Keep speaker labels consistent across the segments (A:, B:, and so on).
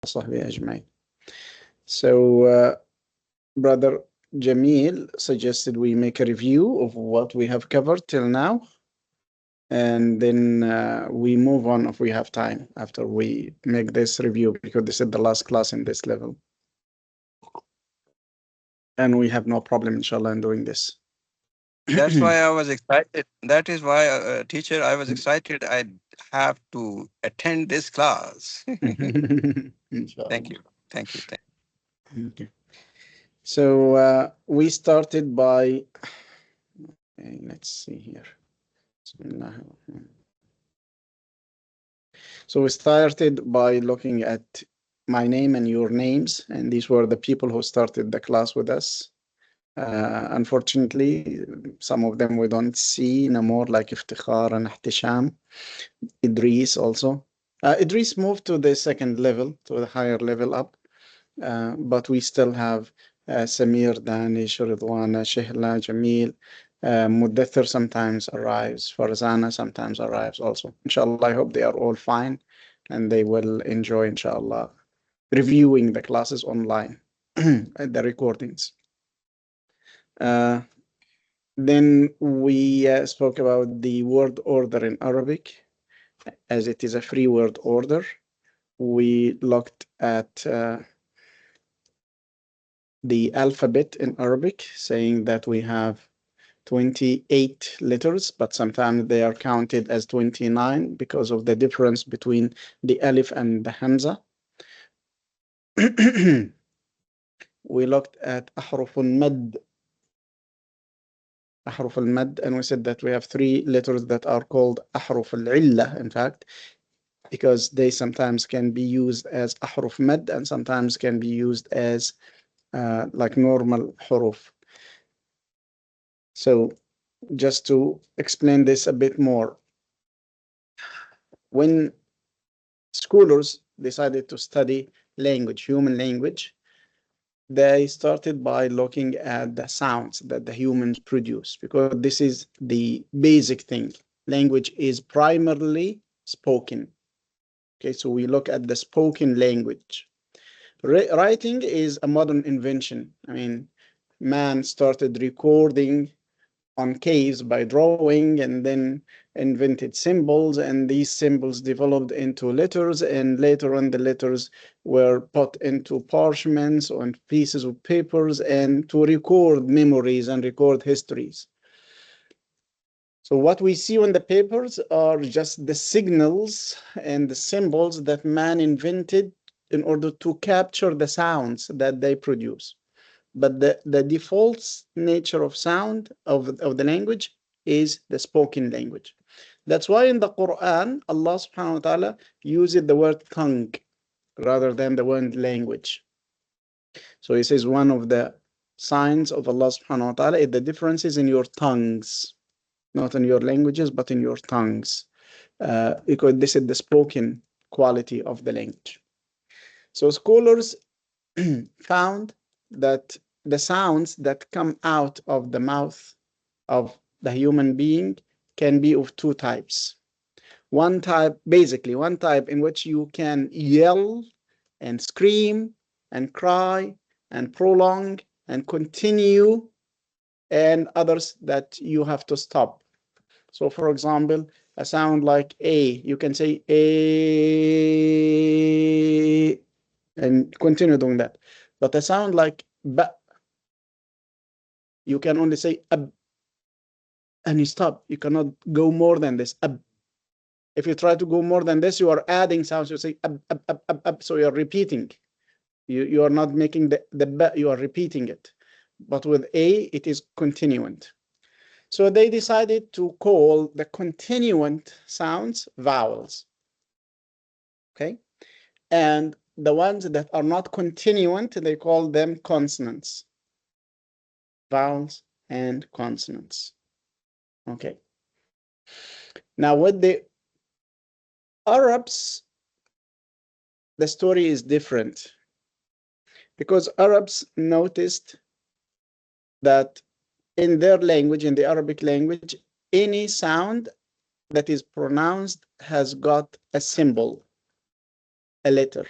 A: وصحبه أجمعين. So, Brother Jamil suggested we make a review of what we have covered till now, and then we move on if we have time after we make this review, because this is the last class in this level. And we have no problem, inshallah, in doing this.
B: That's why I was excited. That is why, teacher, I was excited. I have to attend this class.
A: Inshallah.
B: Thank you. Thank you.
A: Okay. So we started by, let's see here. So we started by looking at my name and your names, and these were the people who started the class with us. Unfortunately, some of them we don't see no more, like Iftikhar and Ihtisham, Idris also. Idris moved to the second level, to the higher level up, but we still have Samir, Danish, Ridwana, Shehla, Jamil. Muddathir sometimes arrives, Farzana sometimes arrives also. Inshallah, I hope they are all fine and they will enjoy, inshallah, reviewing the classes online, the recordings. Then we spoke about the word order in Arabic, as it is a free word order. We looked at the alphabet in Arabic, saying that we have 28 letters, but sometimes they are counted as 29 because of the difference between the alif and the hamza. We looked at أحرف المد, أحرف المد, and we said that we have 3 letters that are called أحرف العلة, in fact, because they sometimes can be used as أحرف مد and sometimes can be used as like normal حروف. So just to explain this a bit more, when scholars decided to study language, human language, they started by looking at the sounds that the humans produce, because this is the basic thing. Language is primarily spoken. Okay, so we look at the spoken language. Writing is a modern invention. I mean, man started recording on caves by drawing, and then invented symbols, and these symbols developed into letters, and later on the letters were put into parchments on pieces of papers and to record memories and record histories. So what we see on the papers are just the signals and the symbols that man invented in order to capture the sounds that they produce. But the default nature of sound of the language is the spoken language. That's why in the Quran, Allah subhanahu wa ta'ala uses the word tongue rather than the word language. So he says one of the signs of Allah subhanahu wa ta'ala is the differences in your tongues, not in your languages, but in your tongues, because this is the spoken quality of the language. So scholars found that the sounds that come out of the mouth of the human being can be of 2 types. One type in which you can yell and scream and cry and prolong and continue, and others that you have to stop. So for example, a sound like A, you can say A and continue doing that. But a sound like B, you can only say ab, and you stop. You cannot go more than this. Ab. If you try to go more than this, you are adding sounds. You say ab, ab, ab, ab, ab. So you're repeating. You are not making the B, you are repeating it. But with A, it is continuant. So they decided to call the continuant sounds vowels. Okay? And the ones that are not continuant, they call them consonants. Vowels and consonants. Okay. Now with the Arabs, the story is different, because Arabs noticed that in their language, in the Arabic language, any sound that is pronounced has got a symbol, a letter.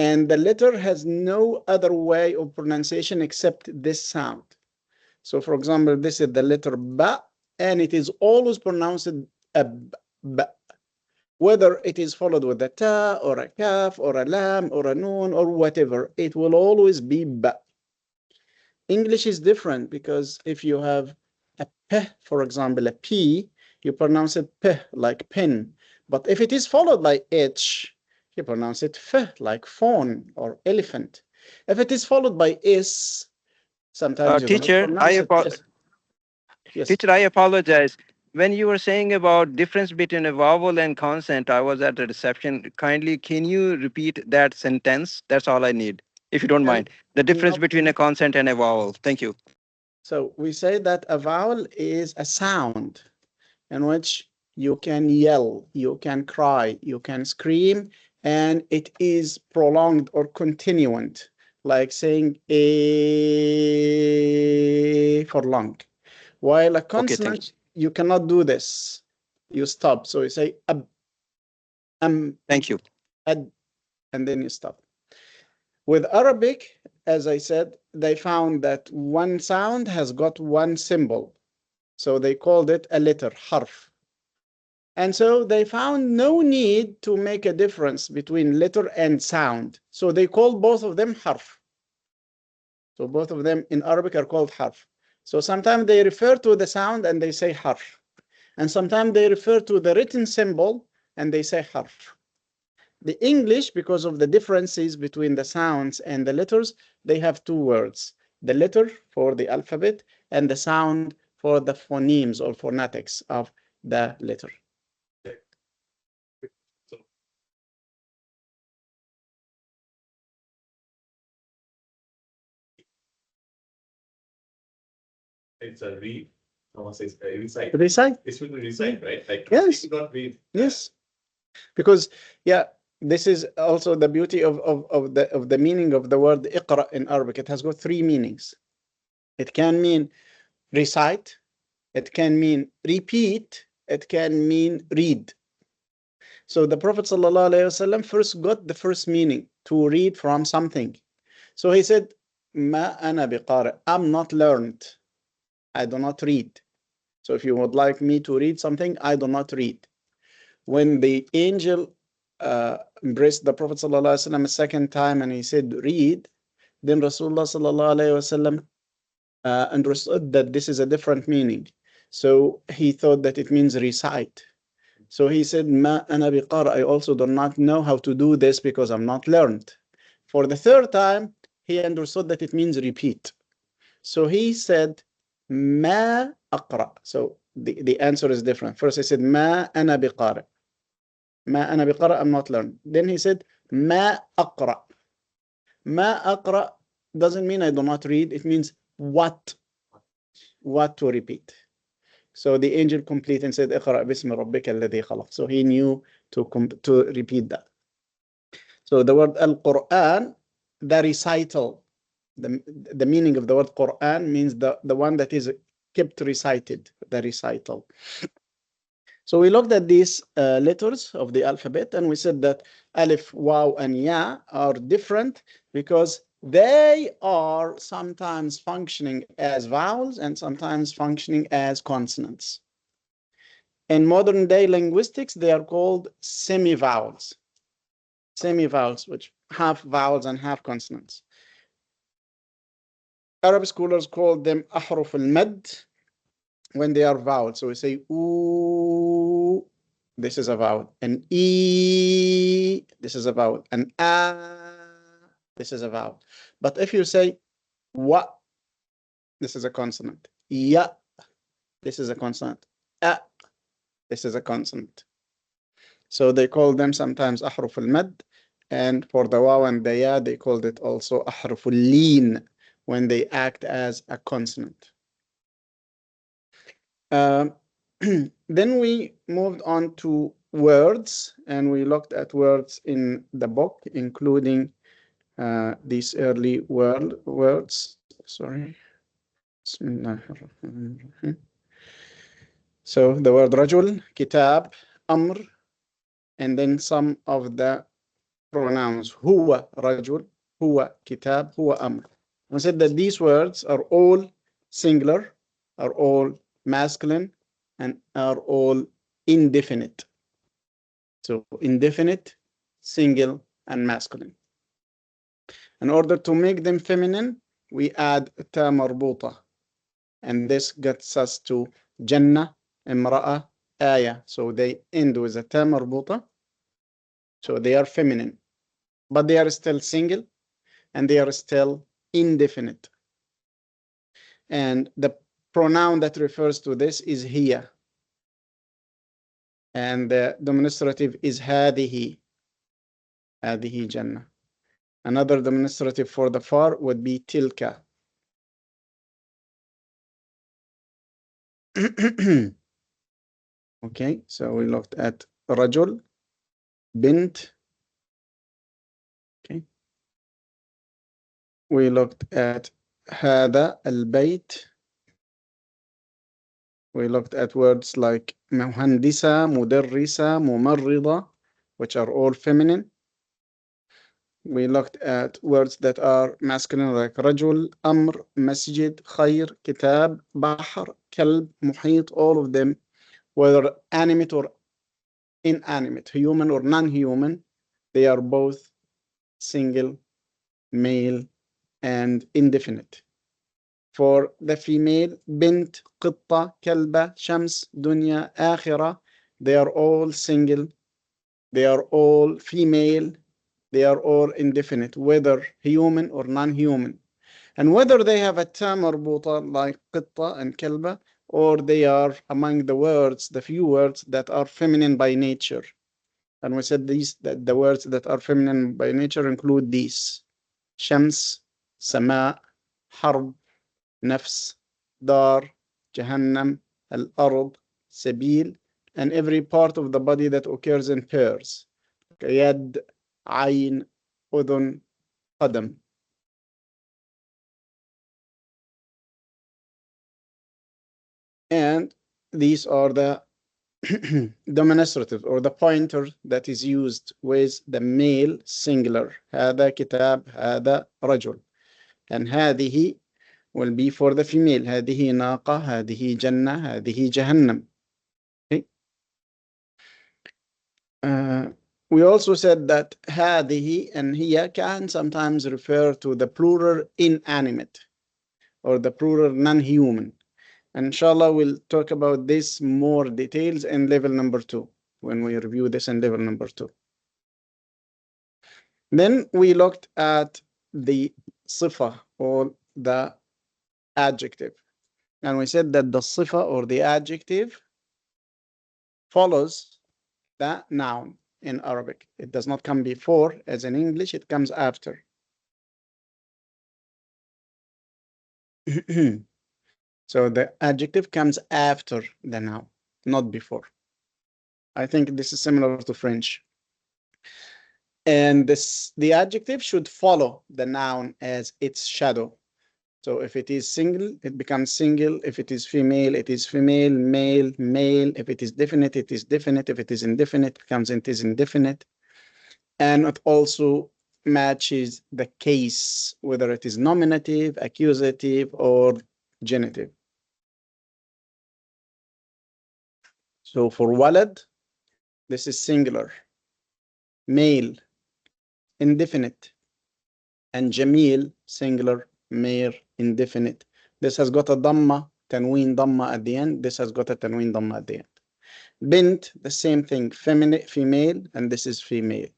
A: and the letter has no other way of pronunciation except this sound. So for example, this is the letter ba, and it is always pronounced ab, ba. Whether it is followed with a ta or a kaf or a lam or a noon or whatever, it will always be ba. English is different because if you have a p, for example, a p, you pronounce it p like pen. But if it is followed by h, you pronounce it f like phone or elephant. If it is followed by s, sometimes you do not
B: Teacher,
A: pronounce it. Yes. Yes.
B: Teacher, I apologize. When you were saying about difference between a vowel and consonant, I was at the reception. Kindly, can you repeat that sentence? That's all I need, if you don't
A: And
B: mind. The difference
A: no,
B: between a consonant and a vowel. Thank you.
A: so we say that a vowel is a sound in which you can yell, you can cry, you can scream, and it is prolonged or continuant, like saying a for long. While a
B: Okay, thank
A: consonant, you cannot do this. You stop. So you say ab,
B: Thank you.
A: ad, and then you stop. With Arabic, as I said, they found that one sound has got one symbol. So they called it a letter, harf. And so they found no need to make a difference between letter and sound. So they called both of them harf. So both of them in Arabic are called harf. So sometimes they refer to the sound and they say harf. And sometimes they refer to the written symbol and they say harf. The English, because of the differences between the sounds and the letters, they have two words. The letter for the alphabet and the sound for the phonemes or phonetics of the letter.
C: It's a read. Someone says recite.
A: Recite?
C: It should be recite, right? Like
A: Yes.
C: you not read.
A: Yes. Because yeah, this is also the beauty of the meaning of the word iqra in Arabic. It has got three meanings. It can mean recite, it can mean repeat, it can mean read. So the Prophet ﷺ first got the first meaning, to read from something. So he said, Ma ana biqari, I'm not learned. I do not read. So if you would like me to read something, I do not read. When the angel embraced the Prophet ﷺ a second time and he said, read, then Rasulullah ﷺ understood that this is a different meaning. So he thought that it means recite. So he said, Ma ana biqar, I also do not know how to do this because I'm not learned. For the third time, he understood that it means repeat. So he said, Ma aqra. So the answer is different. First he said, Ma ana biqar. Ma ana biqara, I'm not learned. Then he said, Ma aqra. Ma aqra doesn't mean I do not read. It means what to repeat. So the angel complete and said, اقرأ باسم ربك الذي خلق. So he knew to repeat that. So the word Al-Quran, the recital, the meaning of the word Quran means the one that is kept recited, the recital. So we looked at these letters of the alphabet and we said that Alif, Waw, and Ya are different because they are sometimes functioning as vowels and sometimes functioning as consonants. In modern day linguistics, they are called semi-vowels. Semi-vowels, which half vowels and half consonants. Arab scholars call them ahruf al-mad when they are vowels. So we say ooh, this is a vowel. An e, this is a vowel. An a, this is a vowel. But if you say wa, this is a consonant. Ya, this is a consonant. A, this is a consonant. So they call them sometimes ahruf al-mad, and for the waw and the ya, they called it also ahruf al-lin when they act as a consonant. Then we moved on to words, and we looked at words in the book, including these early words. Sorry. So the word rajul, kitab, amr, and then some of the pronouns هو رجل, هو كتاب, هو أمر. We said that these words are all singular, are all masculine, and are all indefinite. So indefinite, single, and masculine. In order to make them feminine, we add ta marbuta. And this gets us to Jannah, Imra'a, Aya. So they end with a ta marbuta. So they are feminine. But they are still single, and they are still indefinite. And the pronoun that refers to this is hiya. And the demonstrative is هذه. هذه Jannah. Another demonstrative for the far would be tilka. Okay, so we looked at رجل, bint. Okay. We looked at هذا البيت. We looked at words like مهندسة, مدرسة, ممرضة, which are all feminine. We looked at words that are masculine like رجل, أمر, مسجد, خير, كتاب, بحر, كلب, محيط, all of them, whether animate or inanimate, human or non-human, they are both single, male, and indefinite. For the female, bint, قطة, كلبة, شمس, dunya, آخرة, they are all single, they are all female, they are all indefinite, whether human or non-human. And whether they have a ta marbuta like قطة and كلبة, or they are among the words, the few words that are feminine by nature. And we said these, that the words that are feminine by nature include these: shams, sama, harb, nafs, dar, jahannam, al-ard, sabil, and every part of the body that occurs in pairs. يد, عين, أذن, قدم. And these are the demonstrative or the pointer that is used with the male singular. هذا كتاب, هذا رجل. And هذه will be for the female. هذه ناقة, هذه جنة, هذه جهنم. Okay. We also said that هذه and هي can sometimes refer to the plural inanimate or the plural non-human. And inshallah, we'll talk about this more details in level number 2, when we review this in level number 2. Then we looked at the sifa or the adjective. And we said that the sifa or the adjective follows the noun in Arabic. It does not come before, as in English, it comes after. So the adjective comes after the noun, not before. I think this is similar to French. And the adjective should follow the noun as its shadow. So if it is single, it becomes single. If it is female, it is female, male, male. If it is definite, it is definite. If it is indefinite, it becomes it is indefinite. And it also matches the case, whether it is nominative, accusative, or genitive. So for walad, this is singular, male, indefinite, and jamil, singular, male, indefinite. This has got a dhamma, tanween dhamma at the end. This has got a tanween dhamma at the end. Bint, the same thing, feminine, female, and this is female.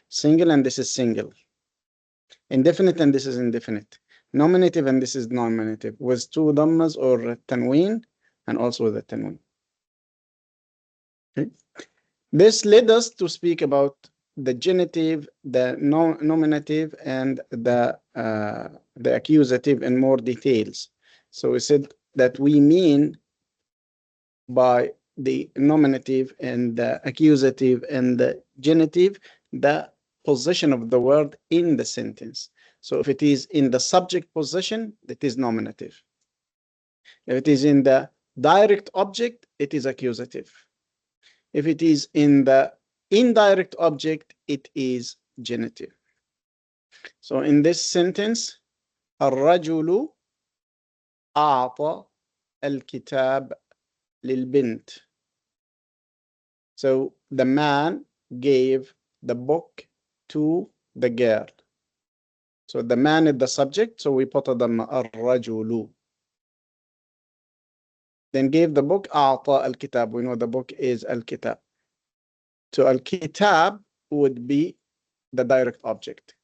A: Single, and this is single. Indefinite, and this is indefinite. Nominative, and this is nominative, with two dhammas or tanween, and also with a tanween. Okay. This led us to speak about the genitive, the nominative, and the accusative in more details. So we said that we mean by the nominative and the accusative and the genitive the position of the word in the sentence. So if it is in the subject position, it is nominative. If it is in the direct object, it is accusative. If it is in the indirect object, it is genitive. So in this sentence, الرجل أعطى الكتاب للبنت. So the man gave the book to the girl. So the man is the subject, so we put الضمة الرجل. Then gave the book أعطى الكتاب. We know the book is الكتاب. So الكتاب would be the direct object.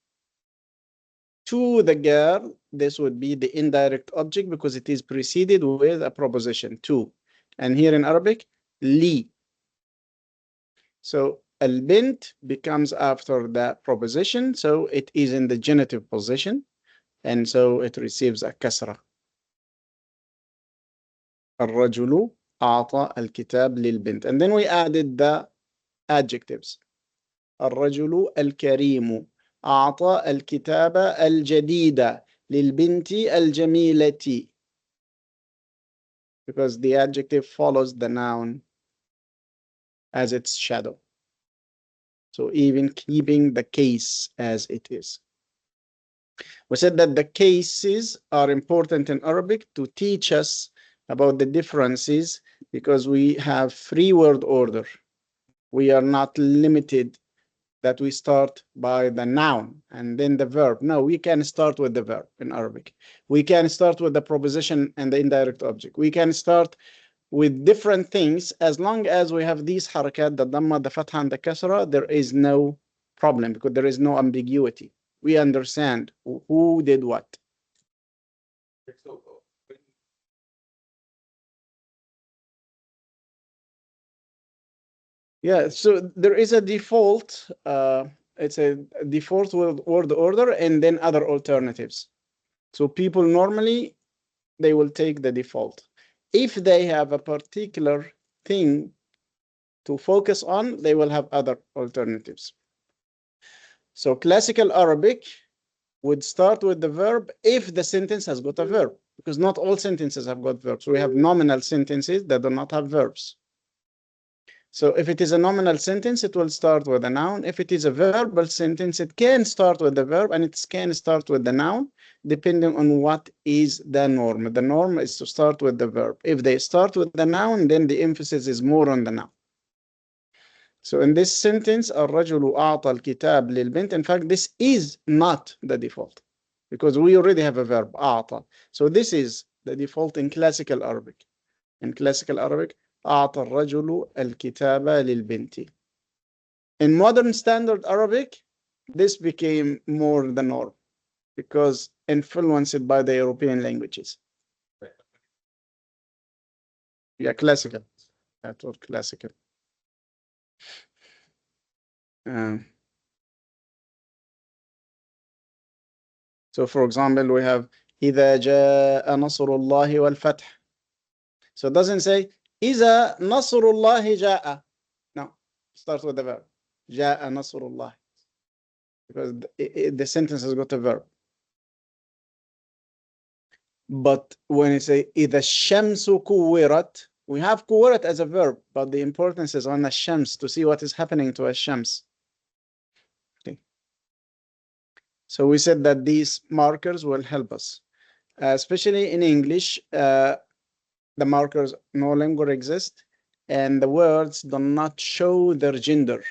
A: To the girl, this would be the indirect object because it is preceded with a preposition to. And here in Arabic, li. So al-bint becomes after the preposition, so it is in the genitive position, and so it receives a kasra. الرجل أعطى الكتاب للبنت. And then we added the adjectives. الرجل الكريم أعطى الكتاب الجديد للبنت الجميلة. Because the adjective follows the noun as its shadow. So even keeping the case as it is. We said that the cases are important in Arabic to teach us about the differences because we have free word order. We are not limited that we start by the noun and then the verb. No, we can start with the verb in Arabic. We can start with the preposition and the indirect object. We can start with different things as long as we have these harakat, the dhamma, the fatha, and the kasra. There is no problem because there is no ambiguity. We understand who did what. Yeah, so there is a default, it's a default word order and then other alternatives. So people normally, they will take the default. If they have a particular thing to focus on, they will have other alternatives. So classical Arabic would start with the verb if the sentence has got a verb, because not all sentences have got verbs. We have nominal sentences that do not have verbs. So if it is a nominal sentence, it will start with a noun. If it is a verbal sentence, it can start with the verb and it can start with the noun, depending on what is the norm. The norm is to start with the verb. If they start with the noun, then the emphasis is more on the noun. So in this sentence, الرجل أعطى الكتاب للبنت. In fact, this is not the default because we already have a verb, أعطى. So this is the default in classical Arabic. In classical Arabic, أعطى الرجل الكتاب للبنت. In modern standard Arabic, this became more the norm because influenced by the European languages. Yeah, classical. That's what classical. So for example, we have إذا جاء نصر الله والفتح. So it doesn't say إذا نصر الله جاء. No, start with the verb. جاء نصر الله. Because the sentence has got a verb. But when you say إذا الشمس كورت, we have كورت as a verb, but the importance is on the shams to see what is happening to a shams. Okay. So we said that these markers will help us, especially in English. The markers no longer exist, and the words do not show their gender.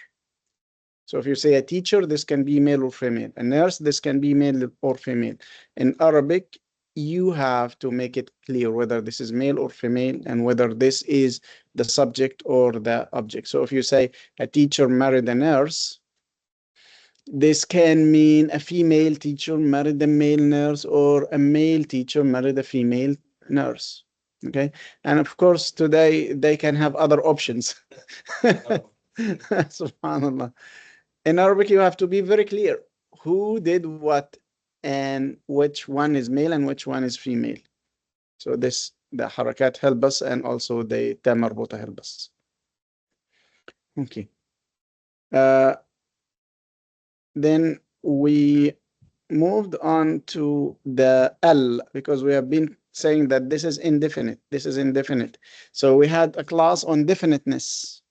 A: So if you say a teacher, this can be male or female. A nurse, this can be male or female. In Arabic, you have to make it clear whether this is male or female and whether this is the subject or the object. So if you say a teacher married a nurse, this can mean a female teacher married a male nurse or a male teacher married a female nurse. Okay, and of course today they can have other options. Subhanallah. In Arabic, you have to be very clear who did what and which one is male and which one is female. So this, the harakat help us, and also the ta marbuta help us. Okay. Then we moved on to the L because we have been saying that this is indefinite. This is indefinite. So we had a class on definiteness.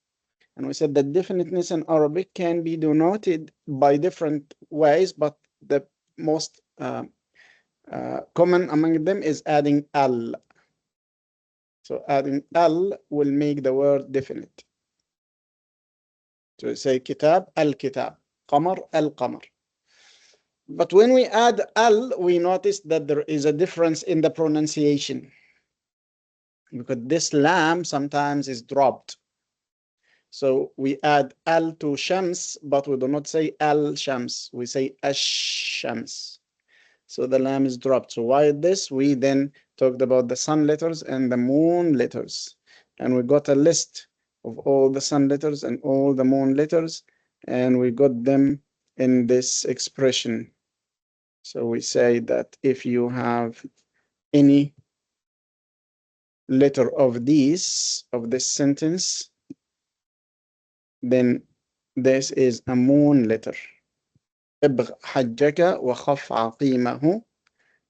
A: And we said that definiteness in Arabic can be denoted by different ways, but the most common among them is adding al. So adding al will make the word definite. So say kitab, al-kitab, qamar, al-qamar. But when we add al, we notice that there is a difference in the pronunciation, because this lam sometimes is dropped. So we add al to shams, but we do not say al-shams. We say ash-shams. So the lam is dropped. So why this? We then talked about the sun letters and the moon letters. And we got a list of all the sun letters and all the moon letters. And we got them in this expression. So we say that if you have any letter of this sentence, then this is a moon letter. ابغ حجك وخف عقيمه.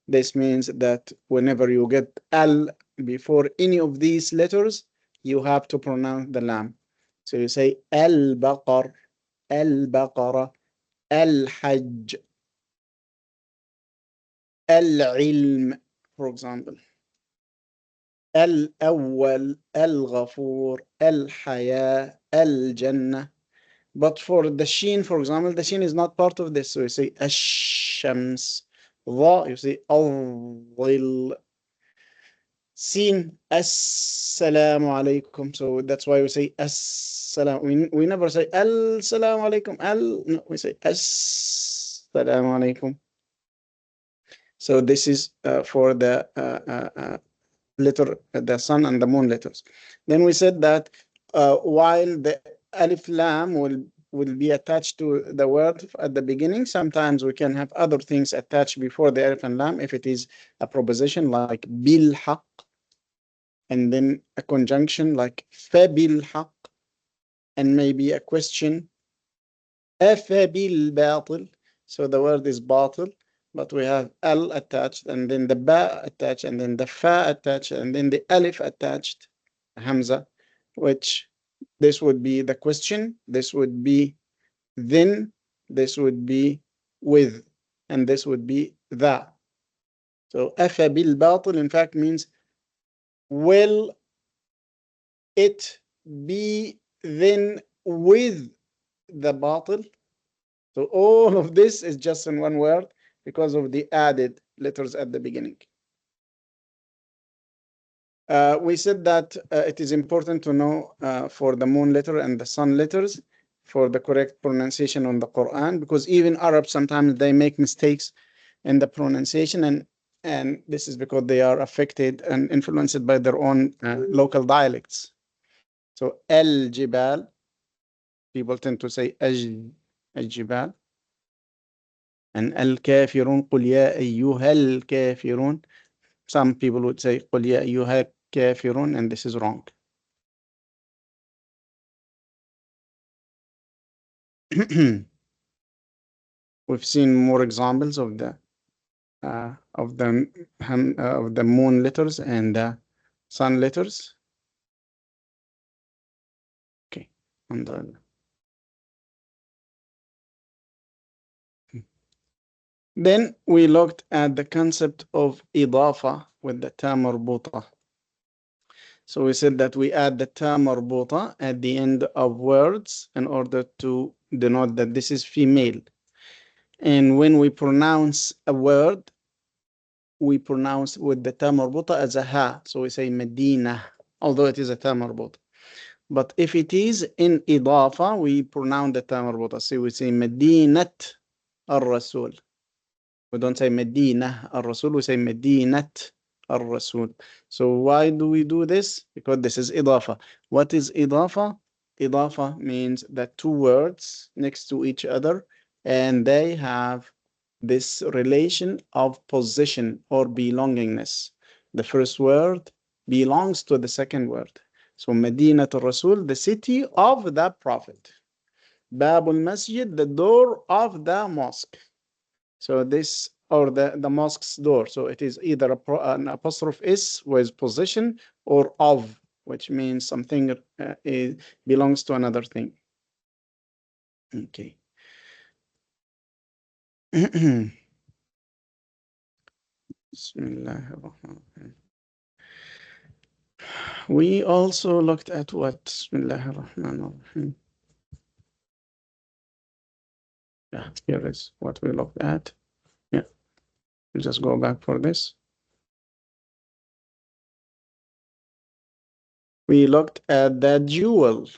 A: This means that whenever you get al before any of these letters, you have to pronounce the lam. So you say al-baqar, al-baqara, al-hajj, al-ilm, for example. Al-awwal, al-ghafur, al-haya, al-jannah. But for the sheen, for example, the sheen is not part of this. So you say ash-shams. Dha, you say al-dhil. Sin, assalamu alaikum. So that's why we say assalam. We never say al-salamu alaikum. No, we say assalamu alaikum. So this is for the letter, the sun and the moon letters. Then we said that while the alif lam will be attached to the word at the beginning, sometimes we can have other things attached before the alif and lam if it is a proposition like bil haq, and then a conjunction like fabil haq, and maybe a question afabil batil. So the word is batil, but we have al attached, and then the ba attached, and then the fa attached, and then the alif attached, hamza, which this would be the question, this would be then, this would be with, and this would be the. So afabil batil in fact means will it be then with the batil. So all of this is just in one word because of the added letters at the beginning. We said that it is important to know for the moon letter and the sun letters for the correct pronunciation on the Quran, because even Arabs sometimes they make mistakes in the pronunciation, and this is because they are affected and influenced by their own local dialects. So al-jibal, people tend to say al-jibal, and al-kafirun, qul ya ayyuhal kafirun. Some people would say qul ya ayyuhal kafirun, and this is wrong. We've seen more examples of the moon letters and the sun letters. Okay, then we looked at the concept of idafa with the ta marbuta. So we said that we add the ta marbuta at the end of words in order to denote that this is female. And when we pronounce a word, we pronounce with the ta marbuta as a ha. So we say Medina, although it is a ta marbuta. But if it is in idafa, we pronounce the ta marbuta. So we say Medinat al-Rasul. We don't say Medina al-Rasul, we say Medinat al-Rasul. So why do we do this? Because this is idafa. What is idafa? Idafa means that two words next to each other, and they have this relation of position or belongingness. The first word belongs to the second word. So Medinat al-Rasul, the city of the Prophet. Babul Masjid, the door of the mosque. So this, or the mosque's door. So it is either an apostrophe S with position or of which means something belongs to another thing. Okay. Bismillahirrahmanirrahim. We also looked at what? Bismillahirrahmanirrahim. Yeah, here is what we looked at. Yeah, we'll just go back for this. We looked at the dual.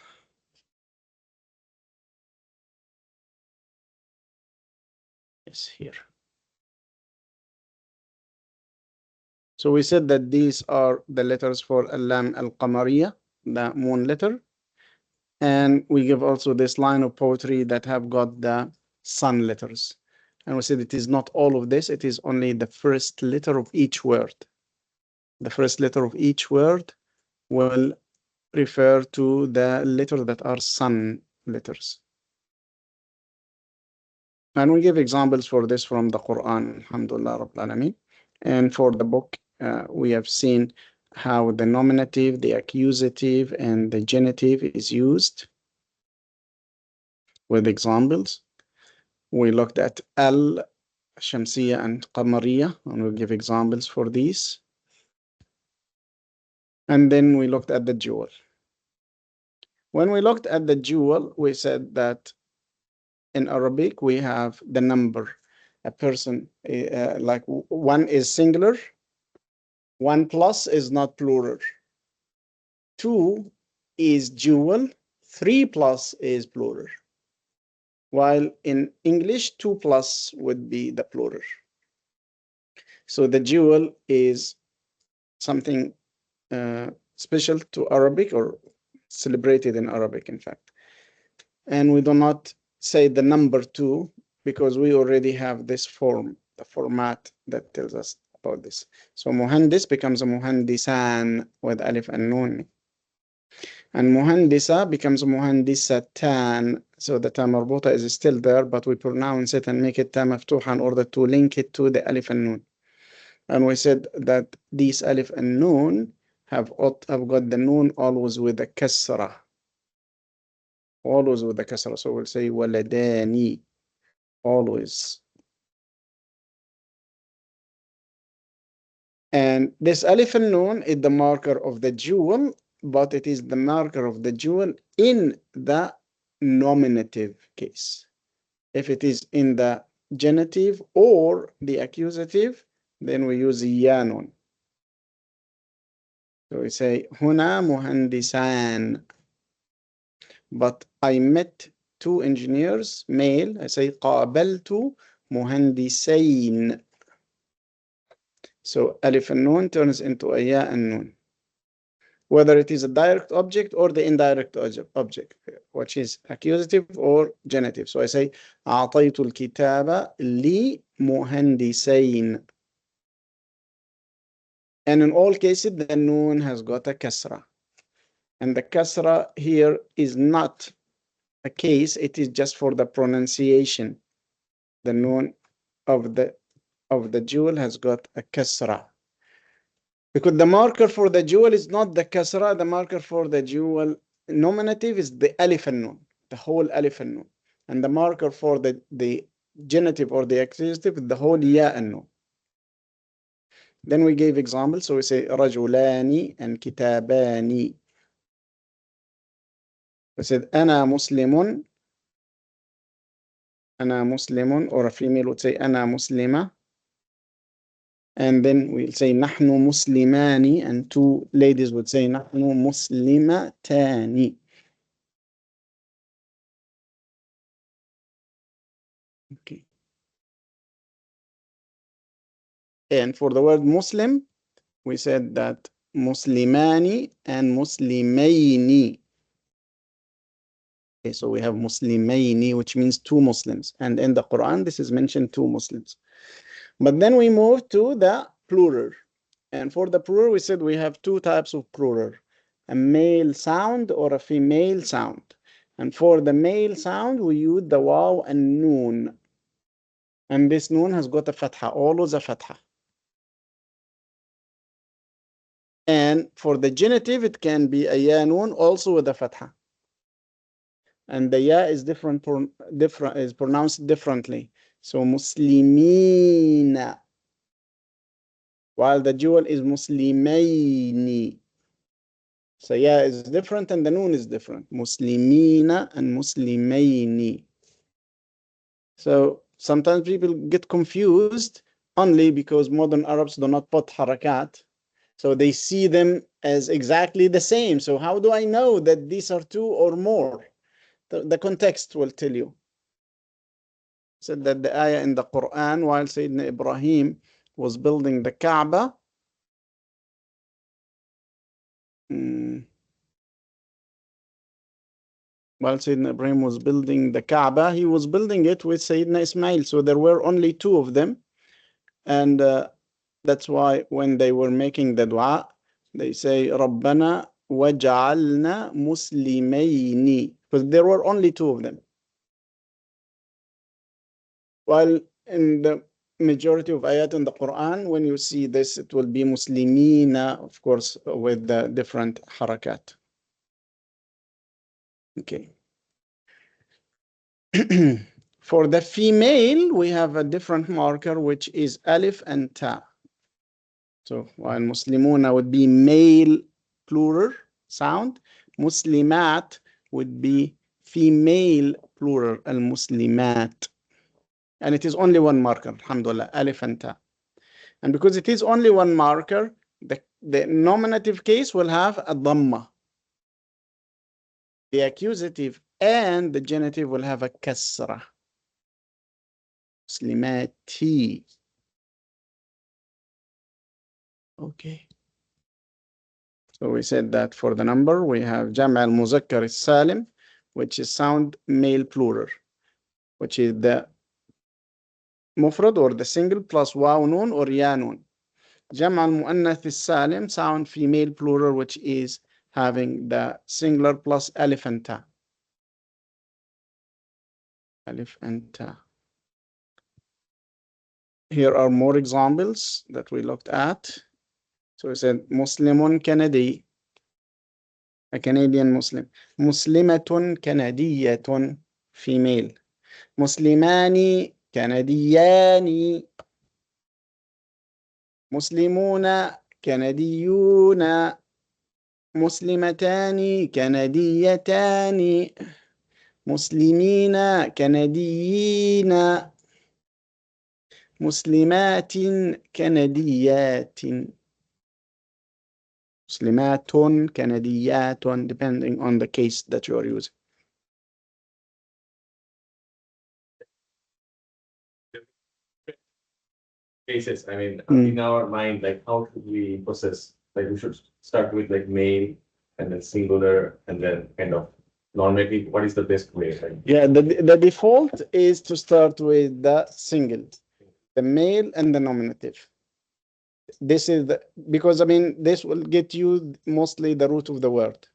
A: Yes, here. So we said that these are the letters for Al-Lam Al-Qamariya, the moon letter. And we give also this line of poetry that have got the sun letters. And we said it is not all of this, it is only the first letter of each word. The first letter of each word will refer to the letters that are sun letters. And we give examples for this from the Quran, Alhamdulillah Rabbil Alameen. And for the book, we have seen how the nominative, the accusative, and the genitive is used with examples. We looked at al, Shamsiya, and Qamariya, and we'll give examples for these. And then we looked at the dual. When we looked at the dual, we said that in Arabic, we have the number. A person, like one is singular, 1 plus is not plural. 2 is dual, 3 plus is plural. While in English, 2 plus would be the plural. So the dual is something special to Arabic, or celebrated in Arabic, in fact. And we do not say the number 2 because we already have this form, the format that tells us about this. So muhandis becomes a muhandisan with alif and nun. And muhandisa becomes muhandisatan. So the ta marbuta is still there, but we pronounce it and make it ta maftuha in order to link it to the alif and nun. And we said that these alif and nun have got the nun always with a kasra. Always with a kasra. So we'll say waladani. Always. And this alif and nun is the marker of the dual, but it is the marker of the dual in the nominative case. If it is in the genitive or the accusative, then we use ya nun. So we say huna muhandisan. But I met 2 engineers, male. I say قابلت مهندسين. So alif and nun turns into a ya and nun. Whether it is a direct object or the indirect object, which is accusative or genitive. So I say أعطيت الكتاب لمهندسين. And in all cases, the nun has got a kasra. And the kasra here is not a case, it is just for the pronunciation. The nun of the dual has got a kasra. Because the marker for the dual is not the kasra, the marker for the dual nominative is the alif and nun, the whole alif and nun. And the marker for the genitive or the accusative is the whole ya and nun. Then we gave examples, so we say rajulani and kitabani. We said ana muslimun, or a female would say ana muslima. And then we'll say nahnu muslimani, and 2 ladies would say nahnu muslimatani. Okay. And for the word Muslim, we said that muslimani and muslimaini. Okay, so we have muslimaini, which means 2 Muslims. And in the Quran, this is mentioned 2 Muslims. But then we move to the plural. And for the plural, we said we have 2 types of plural, a male sound or a female sound. And for the male sound, we use the waw and noon. And this noon has got a fatha, always a fatha. And for the genitive, it can be a ya noon also with a fatha. And the ya is is pronounced differently. So muslimina, while the jewel is muslimayni. So ya is different and the noon is different. Muslimina and muslimayni. So sometimes people get confused only because modern Arabs do not put harakat. So they see them as exactly the same. So how do I know that these are two or more? The context will tell you. Said that the ayah in the Quran, while Sayyidina Ibrahim was building the Kaaba, while Sayyidina Ibrahim was building the Kaaba, he was building it with Sayyidina Ismail. So there were only two of them. And that's why when they were making the dua, they say, Rabbana waj'alna muslimayni. Because there were only two of them. While in the majority of ayat in the Quran, when you see this, it will be muslimina, of course, with the different harakat. Okay. For the female, we have a different marker, which is alif and ta. So while muslimuna would be male plural sound, muslimat would be female plural, al-muslimat. And it is only one marker, alhamdulillah, alif and ta. And because it is only one marker, the nominative case will have a dhamma. The accusative and the genitive will have a kasra. Muslimati. Okay. So we said that for the number, we have Jam' al-Muzakkar al-Salim, which is sound male plural, which is the mufrad or the single plus waw noon or ya noon. Jam' al-Muannath al-Salim, sound female plural, which is having the singular plus alif and ta. Alif and ta. Here are more examples that we looked at. So we said Muslimun Kanadi, a Canadian Muslim. Muslimatun Kanadiyatun, female. Muslimani Kanadiyani. Muslimuna Kanadiyuna. Muslimatani Kanadiyatani. Muslimina Kanadiyina. مسلمات كنديات مسلمات كنديات depending on the case that you are using.
C: Cases, I mean, in our mind, like how should we process? Like we should start with like male and then singular and then kind of normative. What is the best way? Like,
A: yeah, the default is to start with the single, the male and the nominative. This is because I mean this will get you mostly the root of the word,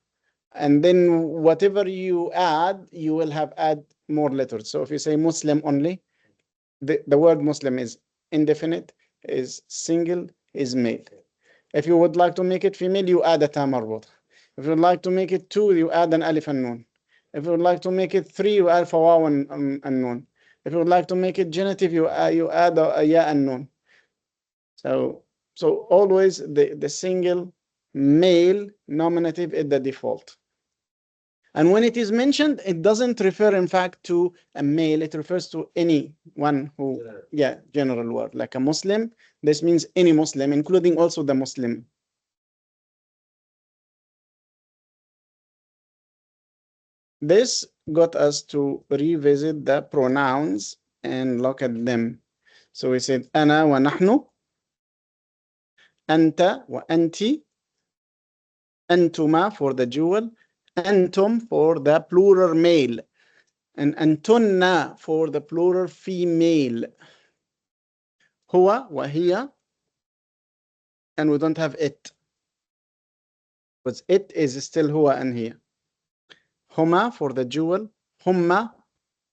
A: and then whatever you add, you will have add more letters. So if you say Muslim only, the word Muslim is indefinite, is single, is male. If you would like to make it female, you add a ta marbut. If you would like to make it two, you add an alif and noon. If you would like to make it three, you add waw and noon. If you would like to make it genitive, you add a ya and noon. So always the single male nominative is the default. And when it is mentioned, it doesn't refer, in fact, to a male. It refers to anyone who, general word. Like a Muslim, this means any Muslim, including also the Muslim. This got us to revisit the pronouns and look at them. So we said, أنا ونحن, أنت وأنتِ, أنتما for the jewel, أنتم for the plural male, and أنتن for the plural female. هو وهي, and we don't have it, but it is still هو and هي. هما for the jewel, هما,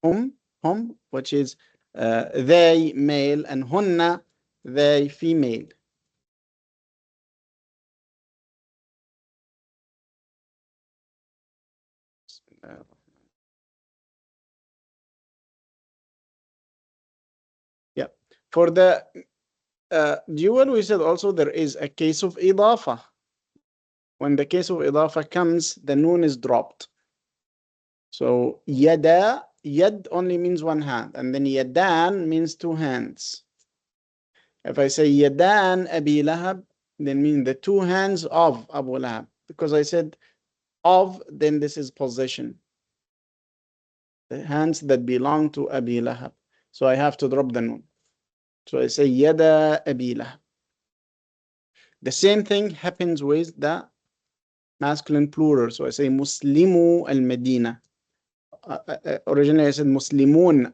A: hum, which is they male, and hunna they female. For the dual, we said also there is a case of idafa. When the case of idafa comes, the noon is dropped. So yada, yad only means one hand, and then yadan means two hands. If I say yadan Abi Lahab, then mean the two hands of Abu Lahab. Because I said of, then this is possession. The hands that belong to Abi Lahab. So I have to drop the noon. So I say yada Abi Lahab. The same thing happens with the masculine plural. So I say Muslimu al-Medina. Originally I said Muslimun,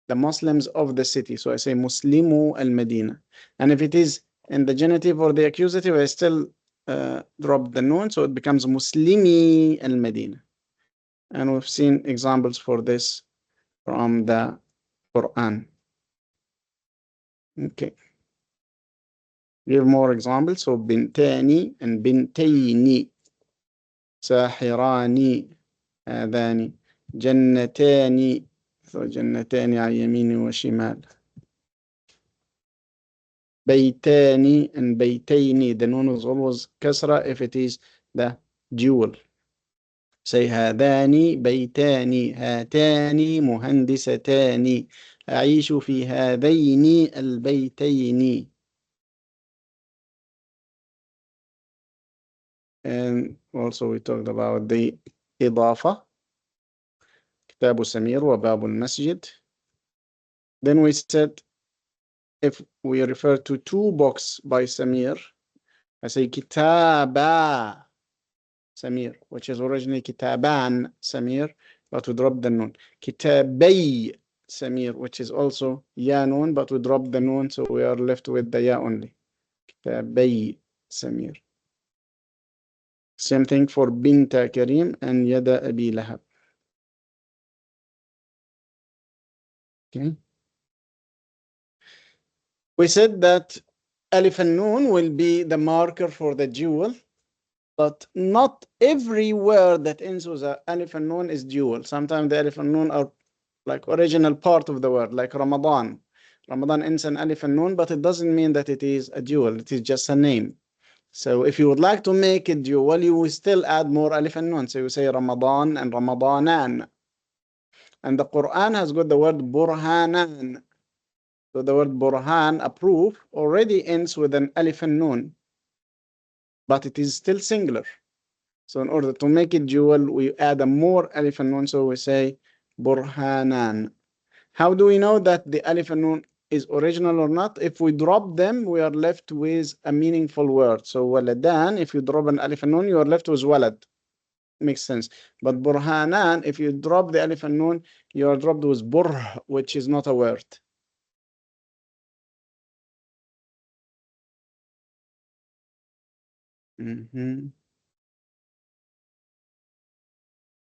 A: the Muslims of the city. So I say Muslimu al-Medina. And if it is in the genitive or the accusative, I still drop the noon. So it becomes Muslimi al-Medina. And we've seen examples for this from the Quran. Okay. Give more examples. So bintani and bintayni. ساحران هذان جنتان. So جنتان على يمين وشمال. بيتان and بيتين. The noon is always كسرة if it is the dual. Say هذان بيتان هاتان مهندستان أعيش في هذين البيتين. And also we talked about the إضافة. كتاب سمير وباب المسجد. Then we said if we refer to two books by Samir, I say Kitaba Samir, which is originally Kitaban Samir, but we drop the noon. Kitabay Samir, which is also Ya noon, but we drop the noon, so we are left with the Ya only. Kitabay Samir. Same thing for Binta Karim and Yada Abi Lahab. Okay. We said that Alif and Noon will be the marker for the dual, but not every word that ends with a Alif and Noon is dual. Sometimes the Alif and Noon are like original part of the word, like Ramadan. Ramadan ends in Alif and Noon, but it doesn't mean that it is a dual. It is just a name. So if you would like to make it dual, you will still add more Alif and Noon. So you say Ramadan and Ramadanan. And the Quran has got the word Burhanan. So the word Burhan, a proof, already ends with an Alif and Noon, but it is still singular. So in order to make it dual, we add a more Alif and Noon, so we say Burhanan. How do we know that the Alif and Noon is original or not? If we drop them, we are left with a meaningful word. So Waladan, if you drop an Alif and Noon, you are left with Walad. Makes sense. But Burhanan, if you drop the Alif and Noon, you are dropped with Burh, which is not a word.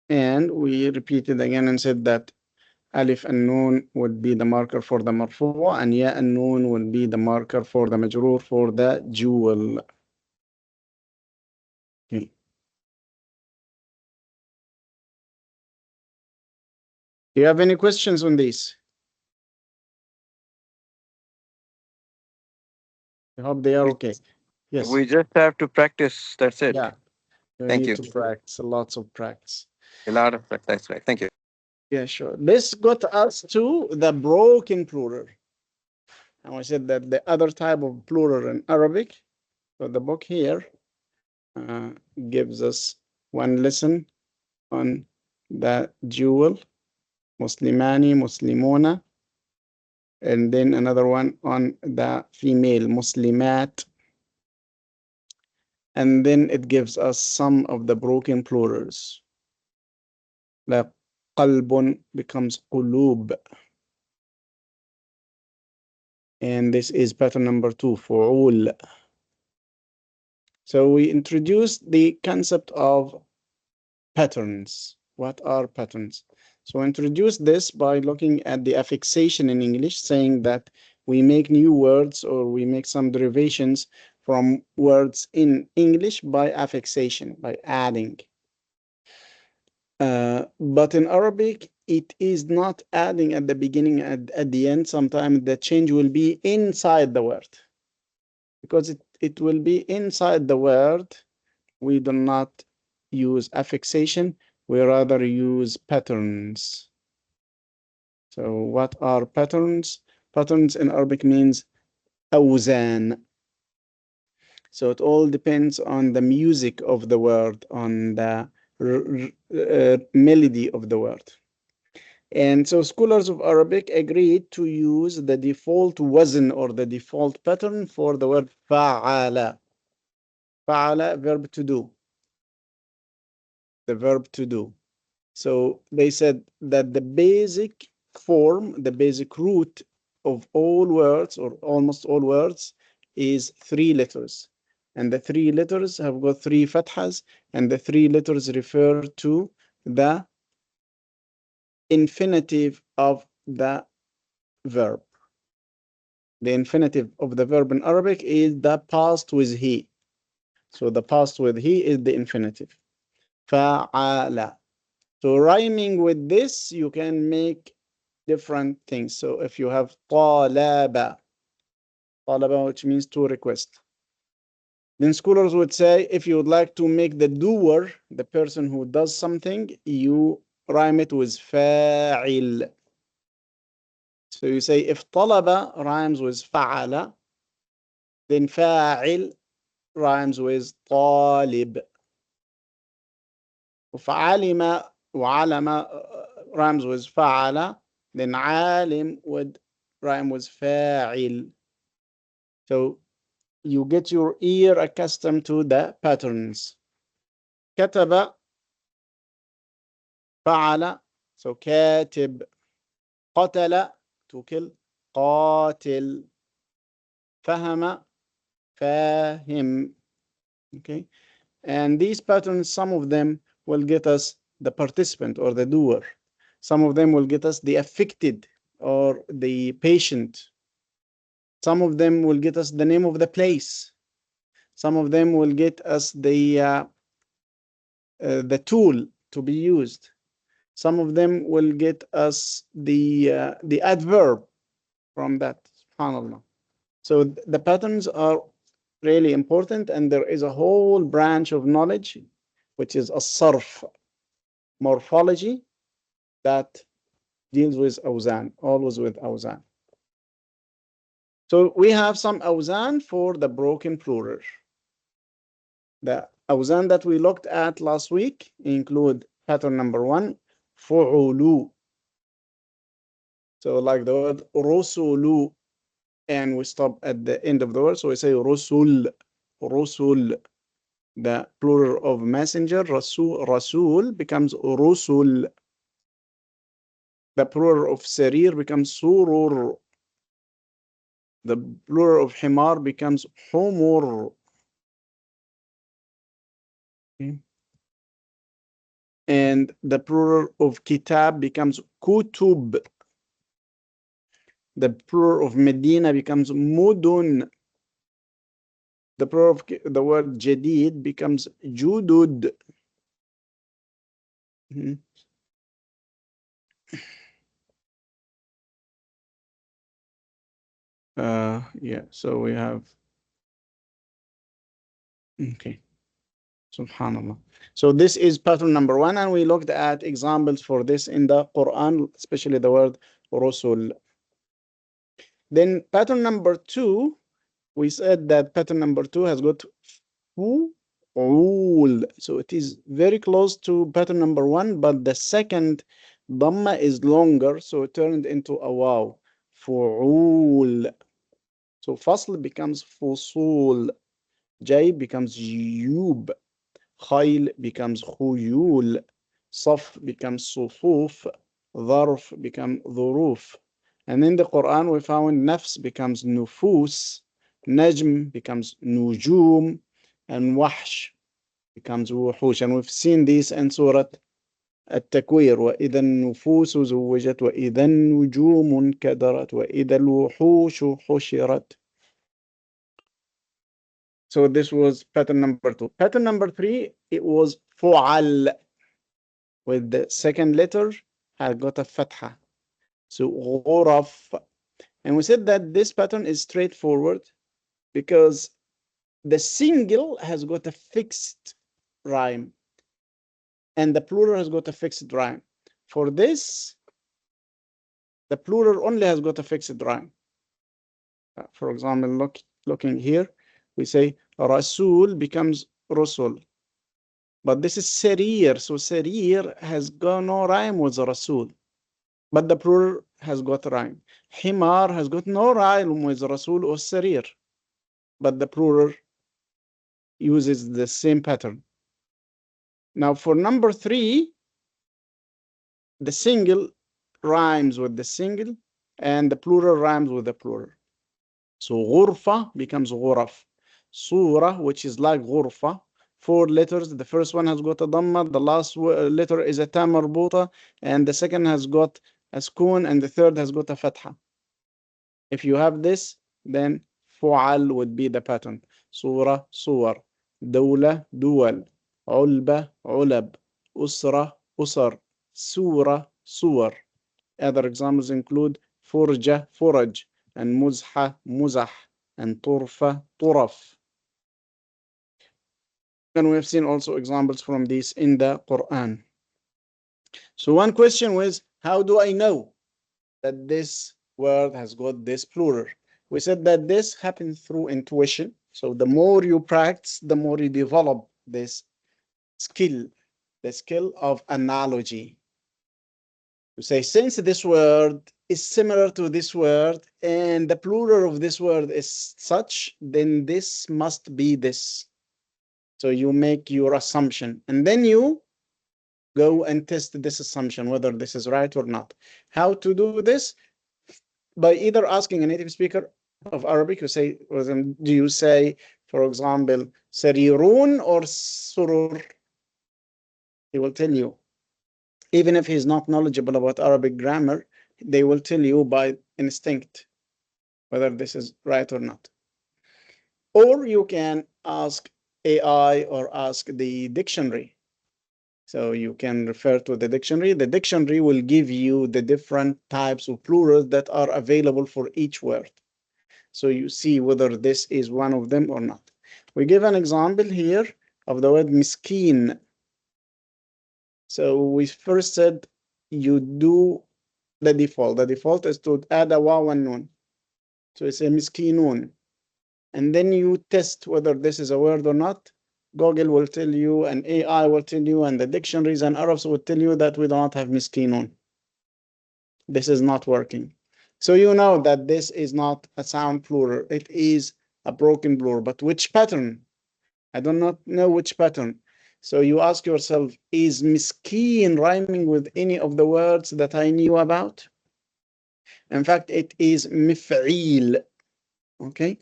A: And we repeated again and said that Alif and Noon would be the marker for the marfu, and Ya and Noon will be the marker for the majroor for the dual. Okay. Do you have any questions on this? I hope they are okay. Yes.
B: We just have to practice. That's it.
A: Yeah. You
B: Thank
A: need
B: you.
A: to practice, lots of practice.
B: A lot of practice. That's right. Thank you.
A: Yeah, sure. This got us to the broken plural. And we said that the other type of plural in Arabic, so the book here gives us one lesson on the dual, Muslimani, Muslimuna, and then another one on the female, Muslimat. And then it gives us some of the broken plurals. Like qalbun becomes qulub. And this is pattern number 2, fu'ul. So we introduced the concept of patterns. What are patterns? So introduce this by looking at the affixation in English, saying that we make new words or we make some derivations from words in English by affixation, by adding. But in Arabic, it is not adding at the beginning and at the end. Sometimes the change will be inside the word. Because it will be inside the word, we do not use affixation, we rather use patterns. So what are patterns? Patterns in Arabic means أوزان. So it all depends on the music of the word, on the melody of the word. And so scholars of Arabic agreed to use the default wazn or the default pattern for the word fa'ala. Fa'ala, verb to do. The verb to do. So they said that the basic form, the basic root of all words or almost all words is 3 letters. And the 3 letters have got 3 fathas, and the 3 letters refer to the infinitive of the verb. The infinitive of the verb in Arabic is the past with he. So the past with he is the infinitive. Fa'ala. So rhyming with this, you can make different things. So if you have talaba, which means to request. Then scholars would say, if you would like to make the doer, the person who does something, you rhyme it with fa'il. So you say, if talaba rhymes with fa'ala, then fa'il rhymes with talib. وفعلم وعلم rhymes with فعل, then عالم would rhyme with فاعل. So you get your ear accustomed to the patterns. كتب فعل, so كاتب. قتل, to kill, قاتل. فهم, فاهم. Okay, and these patterns, some of them will get us the participant or the doer. Some of them will get us the affected or the patient. Some of them will get us the name of the place. Some of them will get us the tool to be used. Some of them will get us the adverb from that. SubhanAllah. So the patterns are really important, and there is a whole branch of knowledge, which is as-sarf, morphology, that deals with awzan, always with awzan. So we have some awzan for the broken plural. The awzan that we looked at last week include pattern number 1, fu'ulu. So like the word rusulu, and we stop at the end of the word, so we say rusul, rusul. The plural of messenger, rasul becomes rusul. The plural of sarir becomes surur. The plural of himar becomes humur. Okay. And the plural of kitab becomes kutub. The plural of Medina becomes mudun. The plural of the word jadid becomes judud. Yeah, so we have, okay, subhanallah. So this is pattern number 1, and we looked at examples for this in the Quran, especially the word rusul. Then pattern number 2, we said that pattern number 2 has got fu'ul. So it is very close to pattern number 1, but the second dhamma is longer, so it turned into a waw. Fu'ul. So fasl becomes fusul. Jay becomes yub. Khayl becomes khuyul. Saf becomes sufuf. Dharf becomes dhuruf. And in the Quran, we found nafs becomes nufus. Najm becomes nujum. And wahsh becomes wuhush. And we've seen this in Surah التكوير. وإذا النفوس زوجت وإذا النجوم انكدرت وإذا الوحوش حشرت. So this was pattern number 2. Pattern number 3, it was fu'al with the second letter has got a fatha. So غرف. And we said that this pattern is straightforward because the single has got a fixed rhyme and the plural has got a fixed rhyme. For this, the plural only has got a fixed rhyme. For example, looking here, we say Rasul becomes Rasul. But this is Sarir, so Sarir has got no rhyme with Rasul. But the plural has got rhyme. Himar has got no rhyme with Rasul or Sarir. But the plural uses the same pattern. Now for number 3, the single rhymes with the single and the plural rhymes with the plural. So غرفة becomes غرف. Surah, which is like غرفة, 4 letters. The first one has got a dhamma, the last letter is a ta marbuta, and the second has got a sukun, and the third has got a fatha. If you have this, then fu'al would be the pattern. Surah, suwar. Dawla, duwal. Ulba, ulab. Usra, usar. Surah, suwar. Other examples include furja, furaj, and muzha, muzah, and turfa, turaf. And we have seen also examples from these in the Quran. So one question was, how do I know that this word has got this plural? We said that this happens through intuition. So the more you practice, the more you develop this skill, the skill of analogy. You say, since this word is similar to this word and the plural of this word is such, then this must be this. So you make your assumption and then you go and test this assumption, whether this is right or not. How to do this? By either asking a native speaker of Arabic, you say, do you say, for example, sarirun or surur? He will tell you. Even if he's not knowledgeable about Arabic grammar, they will tell you by instinct whether this is right or not. Or you can ask AI or ask the dictionary. So you can refer to the dictionary. The dictionary will give you the different types of plurals that are available for each word. So you see whether this is one of them or not. We give an example here of the word miskin. So we first said you do the default. The default is to add a waw and nun. So it's a miskinun. And then you test whether this is a word or not. Google will tell you, and AI will tell you, and the dictionaries and Arabs will tell you that we do not have miskinun. This is not working. So you know that this is not a sound plural. It is a broken plural. But which pattern? I do not know which pattern. So you ask yourself, is miskin rhyming with any of the words that I knew about? In fact, it is mif'il. Okay?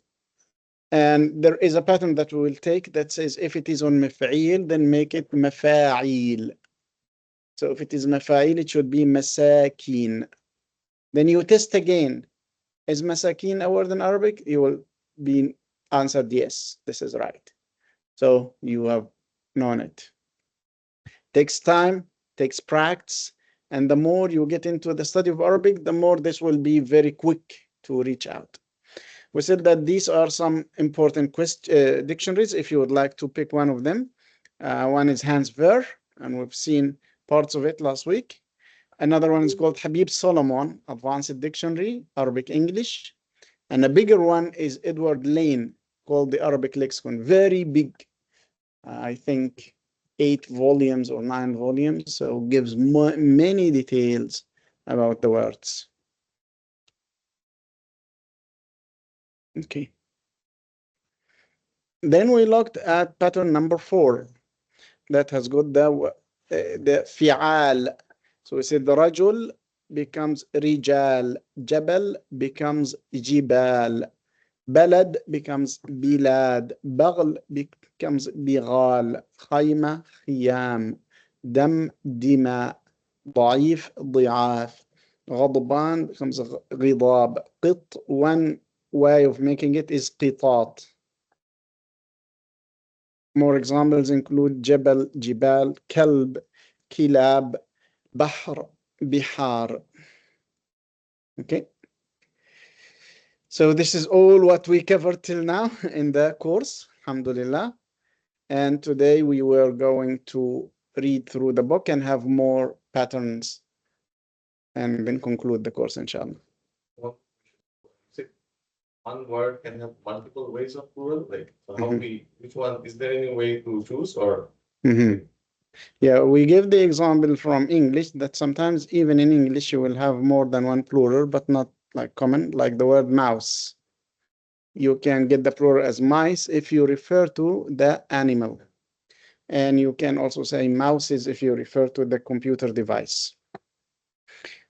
A: And there is a pattern that we will take that says if it is on mif'il, then make it mafa'il. So if it is mafa'il, it should be masakin. Then you test again. Is masakin a word in Arabic? You will be answered yes, this is right. So you have known it. Takes time, takes practice, and the more you get into the study of Arabic, the more this will be very quick to reach out. We said that these are some important dictionaries if you would like to pick one of them. One is Hans Ver, and we've seen parts of it last week. Another one is called Habib Solomon, Advanced Dictionary, Arabic English. And a bigger one is Edward Lane, called the Arabic Lexicon. Very big, I think 8 volumes or 9 volumes, so gives many details about the words. Okay. Then we looked at pattern number 4 that has got the fi'al. So we said the rajul becomes rijal, jabal becomes jibal, balad becomes bilad, baghl becomes bighal, khayma khiyam, dam dima, ضعيف ضعاف, غضبان becomes غضاب, قط, one way of making it is قطاط. More examples include jabal, jibal, kalb, kilab, bahr, bihar. Okay. So this is all what we covered till now in the course, alhamdulillah. And today we were going to read through the book and have more patterns and then conclude the course, inshallah.
C: Well, say one word can have multiple ways of plural. Like, so how which one, is there any way to choose or?
A: Yeah, we give the example from English that sometimes even in English you will have more than one plural, but not like common, like the word mouse. You can get the plural as mice if you refer to the animal. And you can also say mouses if you refer to the computer device.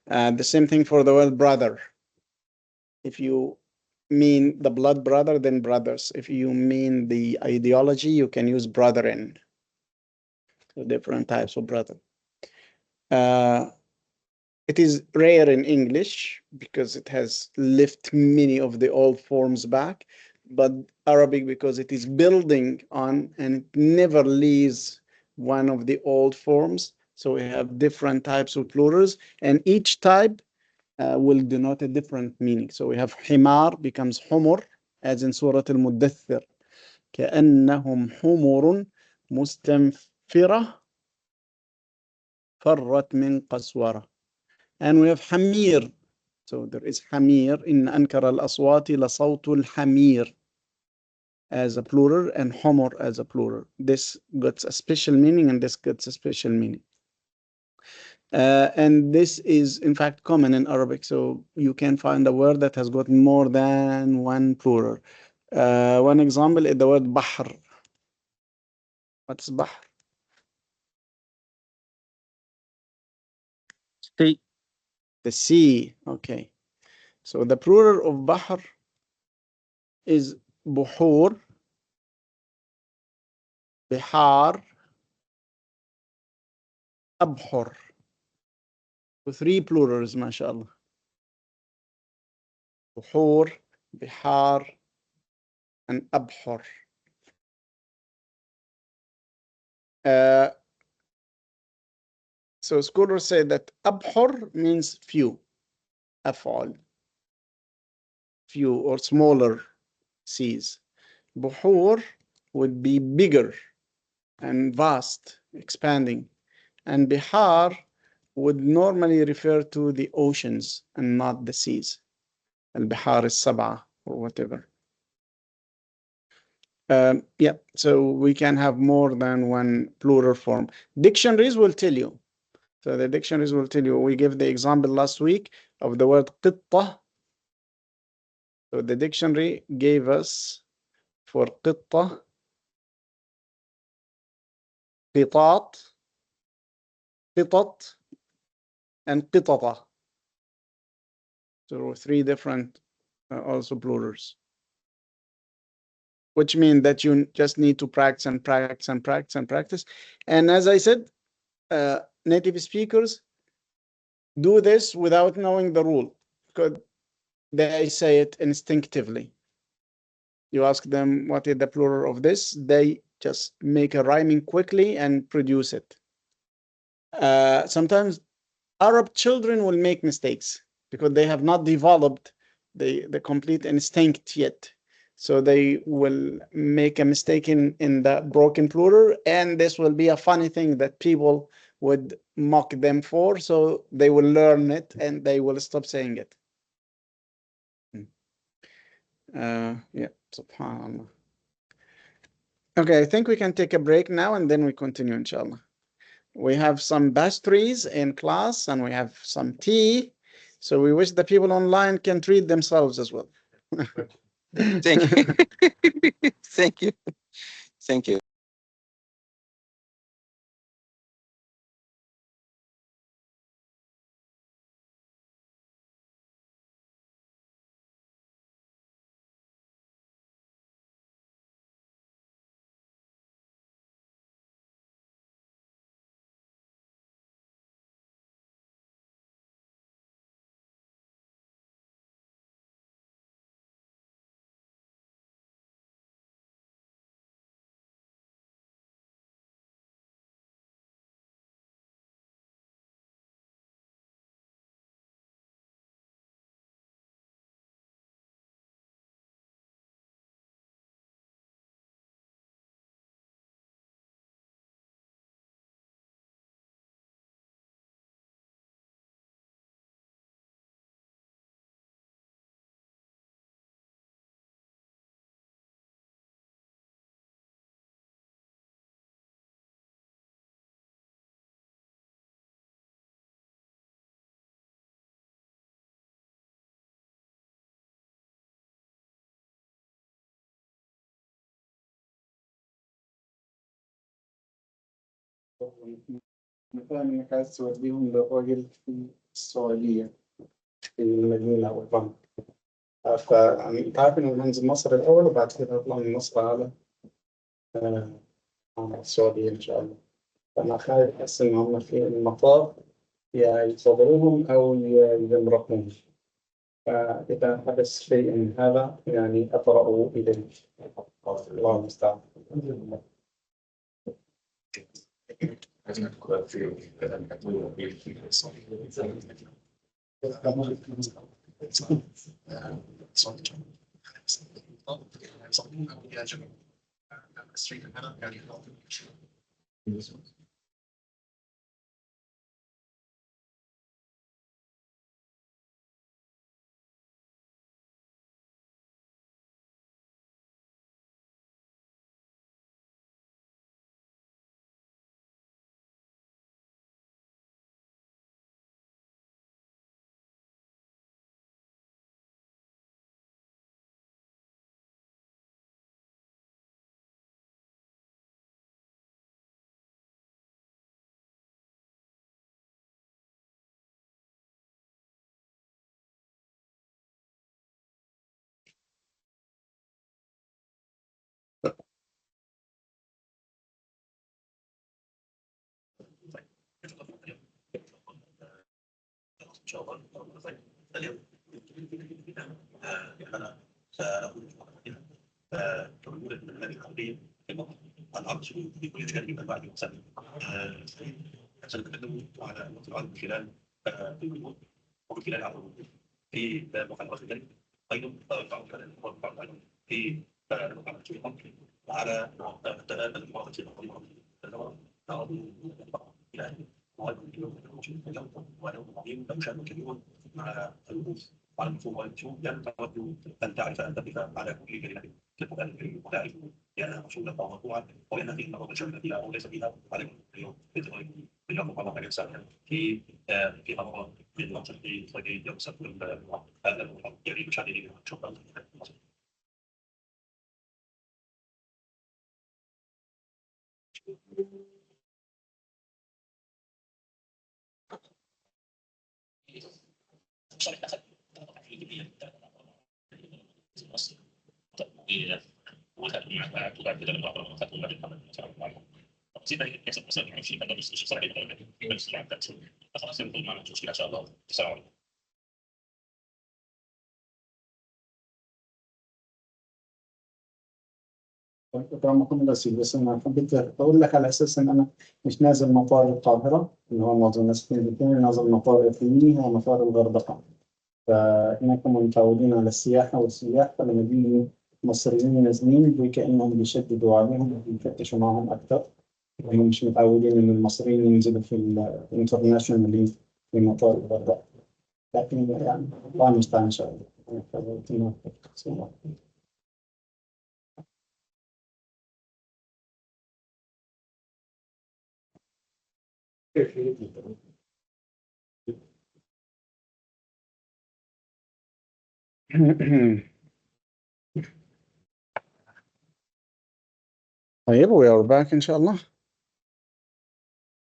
A: The same thing for the word brother. If you mean the blood brother, then brothers. If you mean the ideology, you can use brethren. So different types of brother. It is rare in English because it has left many of the old forms back, but Arabic, because it is building on and it never leaves one of the old forms. So we have different types of plurals, and each type will denote a different meaning. So we have حمار becomes حمر, as in Surah Al-Muddathir. كأنهم حمر مستنفرة فرت من قسورة. And we have حمير. So there is حمير. إن أنكر الأصوات لصوت الحمير as a plural and حمر as a plural. This gets a special meaning and this gets a special meaning. And this is in fact common in Arabic. So you can find a word that has got more than one plural. One example is the word بحر. What's بحر?
B: See,
A: The sea. Okay. So the plural of بحر is بحور, بحار, أبحر. So three plurals, mashallah. بحور, بحار, and أبحر. So scholars say that أبحر means few, أفعل, few or smaller seas. Buhur would be bigger and vast, expanding. And Bihar would normally refer to the oceans and not the seas. Al-Bihar is Sab'a or whatever. Yeah, so we can have more than one plural form. Dictionaries will tell you. So the dictionaries will tell you. We gave the example last week of the word قطة. So the dictionary gave us for قطة قطاط, قطط, and قططة. So three different also plurals, which mean that you just need to practice and practice and practice and practice. And as I said, native speakers do this without knowing the rule because they say it instinctively. You ask them what is the plural of this, they just make a rhyming quickly and produce it. Sometimes Arab children will make mistakes because they have not developed the complete instinct yet. So they will make a mistake in the broken plural, and this will be a funny thing that people would mock them for. So they will learn it and they will stop saying it. Yeah, subhanallah. Okay, I think we can take a break now and then we continue, inshallah. We have some pastries in class and we have some tea. So we wish the people online can treat themselves as well.
B: thank you. Thank you. Thank you.
A: مثلا إنك عايز توديهم للراجل في السعودية في المدينة أو البنك، فأنت عارف إنه بننزل مصر الأول وبعد كده نطلع من مصر آه، على السعودية إن شاء الله. فأنا خايف بس إن هم في المطار يا يصوروهم أو يمرقون، فإذا حدث شيء من هذا يعني أقرأ إليه. الله المستعان.
D: ان شاء الله اليوم انا ساقول تقول ان هذه القضيه العرض في كل شيء من بعد سنه سنتكلم على الموضوعات من خلال ومن خلال عرض في محاضرات ذلك ايضا في على التنازل المواقف مع الوقوف على المفهوم والمفهوم لم تعد ان تعرف ان تقف على كل كلمه في القران الكريم وتعرف بانها موصوله او مرفوعه او ان فيه مرة شمل فيها او ليس فيها عليكم اليوم في اليوم على الانسان في امر من منطق طريق يوسف هذا يعني مشاهدين شكرا.
A: بس أنا حبيت أقول لك على أساس إن أنا مش نازل مطار القاهرة اللي هو معظم الناس فيه، نازل مطار إقليمي هو مطار الغردقة. فإحنا كنا متعودين على السياحة والسياح، فلما بيجي مصريين نازلين كأنهم بيشددوا عليهم وبيفتشوا معهم أكثر. هم مش متعودين إن المصريين ينزلوا في الانترناشونال في مطار الغردقة، لكن يعني الله المستعان إن شاء الله. طيب we are back إن شاء الله.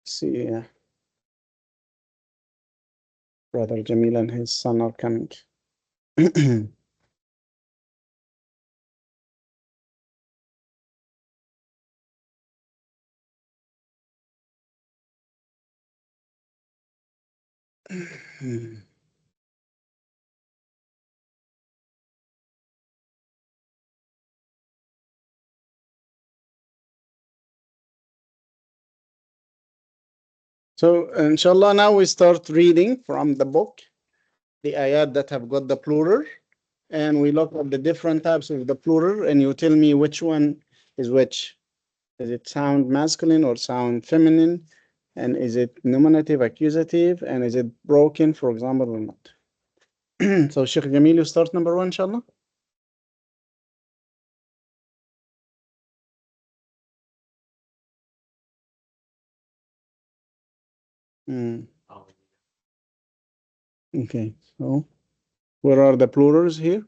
A: See, brother Jamil and his son are coming. So, inshallah, now we start reading from the book, the ayat that have got the plural, and we look at the different types of the plural, and you tell me which one is which. Is it sound masculine or sound feminine? And is it nominative, accusative? And is it broken, for example, or not? So, Sheikh Jamil, you start number one, inshallah. Okay, so where are the plurals here?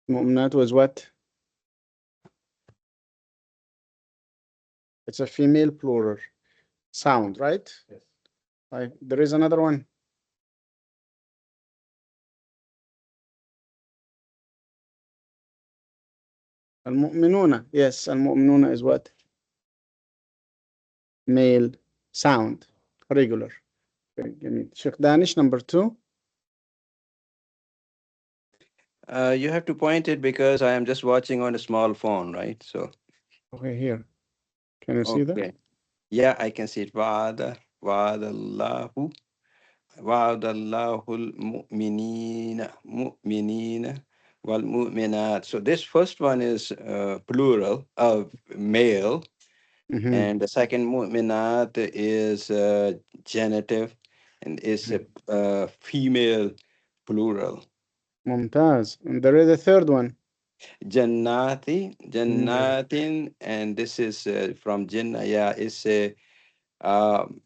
A: Mu'minat was what? It's a female plural sound, right?
C: Yes.
A: Right. There is another one. المؤمنون. Yes, المؤمنون is what? Male sound, regular. Okay, جميل. Sheikh Danish, number 2.
B: You have to point it because I am just watching on a small phone, right? So,
A: Okay, here. Can you see that?
B: okay. Yeah, I can see it. Wa'adallahu mu'minina wal mu'minat. So this first one is plural of male,
A: Mhm.
B: and the second mu'minat is genitive and is a female plural.
A: ممتاز. And there is a third one.
B: Jannatin, and this is from Jinnah. Yeah, it's a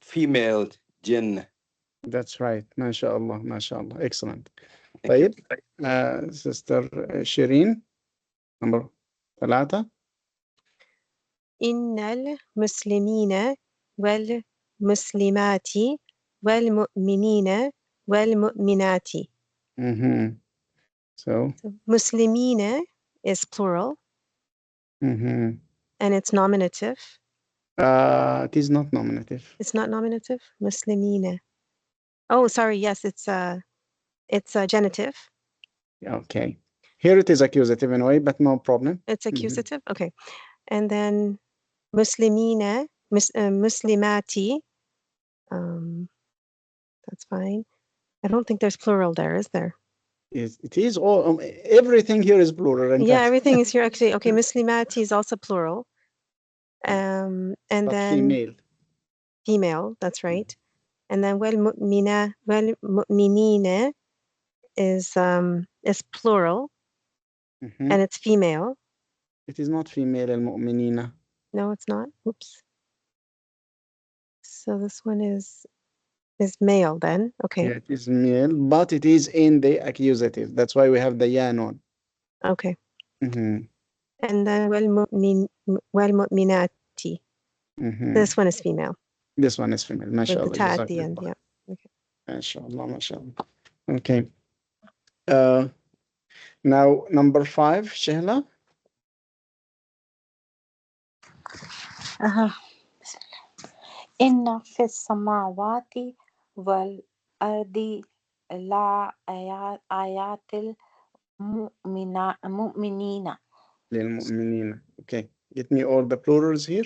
B: female jinn.
A: That's right. ما شاء الله ما شاء الله. Excellent.
B: Thank you.
A: طيب. Sister Shireen, number 3.
E: إن المسلمين والمسلمات والمؤمنين والمؤمنات.
A: Mhm. So,
E: So, مسلمين is plural
A: mhm.
E: and it's nominative.
A: It is not nominative.
E: It's not nominative. مسلمين. Oh, sorry. Yes, it's a genitive.
A: Okay. Here it is accusative in a way, but no problem.
E: It's accusative. Okay, and then مسلمين, مسلمات. That's fine. I don't think there's plural there, is there?
A: It is all, everything here is plural. In
E: Yeah,
A: fact.
E: everything is here actually. Okay, muslimati is also plural. And
A: But
E: then
A: female.
E: female, that's right. And then wal mu'minina is plural
A: Mhm.
E: and it's female.
A: It is not female المؤمنين.
E: No, it's not. Oops. So this one is male then. Okay.
A: Yeah, it is male, but it is in the accusative. That's why we have the ya non.
E: Okay.
A: Mhm.
E: And then wal mu'minati.
A: Mhm.
E: This one is female.
A: This one is female.
E: With the
A: MashaAllah.
E: ta at the end.
A: Jazakallah.
E: Yeah. Okay.
A: MashaAllah. MashaAllah. Okay. Now number 5, Shehla.
F: بسم الله. إن في السماوات والأرض لآيات المؤمنين.
A: للمؤمنين. Okay. Get me all the plurals here.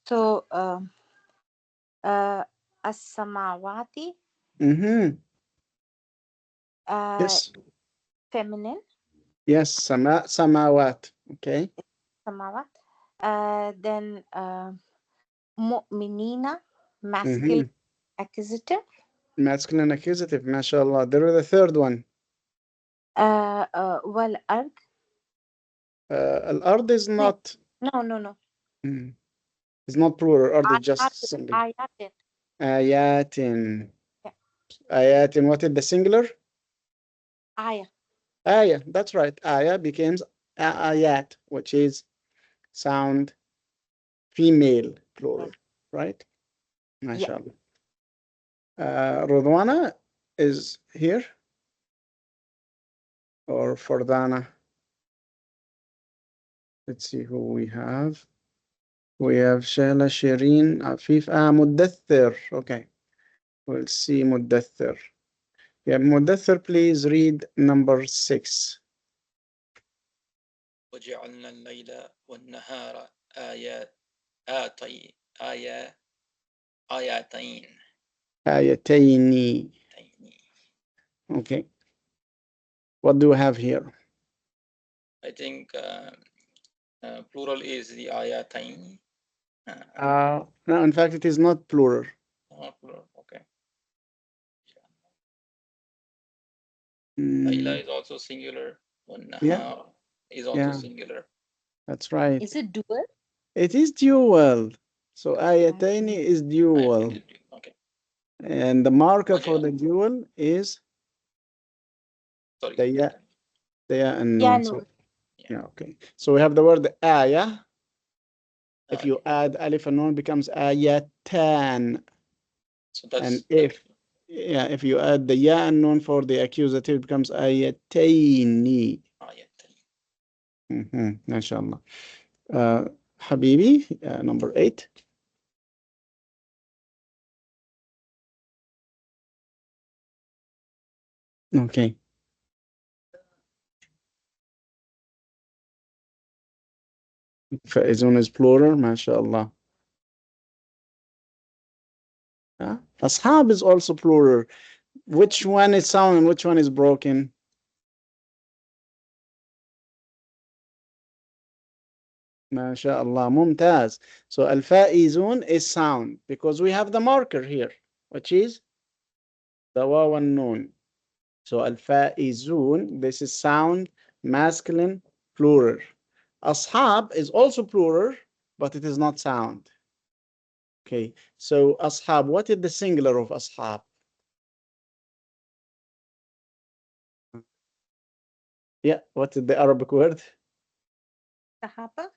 F: So السماوات
A: Mhm. Yes.
F: feminine.
A: Yes. Samawat. Okay.
F: سماوات. Then مؤمنين masculine accusative.
A: Masculine accusative. MashaAllah. There is the third one.
F: والأرض.
A: Al-ard is not.
F: No.
A: It's not plural. Ard is just single.
F: آيات.
A: Ayatin.
F: Yeah.
A: Ayatin. What is the singular?
F: آية.
A: Ayah. That's right. Ayah becomes ayat, which is sound female plural, right? MashaAllah. Rudwana is here, or Fardana. Let's see who we have. We have Shayla, Shireen, Afif, Muddathir. Okay. We'll see Muddathir. Yeah, Muddathir, please read number 6.
G: وجعلنا الليل والنهار آيتين.
A: Ayatayni. Okay. What do we have here?
G: I think plural is the ayatain.
A: No, in fact, it is not plural.
G: Plural. Okay.
A: Mm,
G: Layla is also singular.
A: Yeah.
G: is also
A: Yeah.
G: singular.
A: That's right.
F: Is it dual?
A: It is dual. So ayatayni is dual.
G: Okay.
A: And the marker for the dual is
G: Sorry.
A: the ya and
F: Yeah,
A: nun.
F: no.
A: So, yeah, okay. So we have the word ayah If you add alif and nun, it becomes ayatan.
G: So that's
A: And if you add the ya and nun for the accusative, it becomes ayataini. MashaAllah. Habibi, number 8. Okay. فائزون is plural, MashaAllah. Ashab is also plural. Which one is sound and which one is broken? MashaAllah, mumtaz. So al-faizun is sound because we have the marker here, which is the waw and nun. So al-faizun, this is sound, masculine, plural. Ashab is also plural, but it is not sound. Okay, so ashab, what is the singular of ashab? Yeah, what is the Arabic word?
F: Sahaba.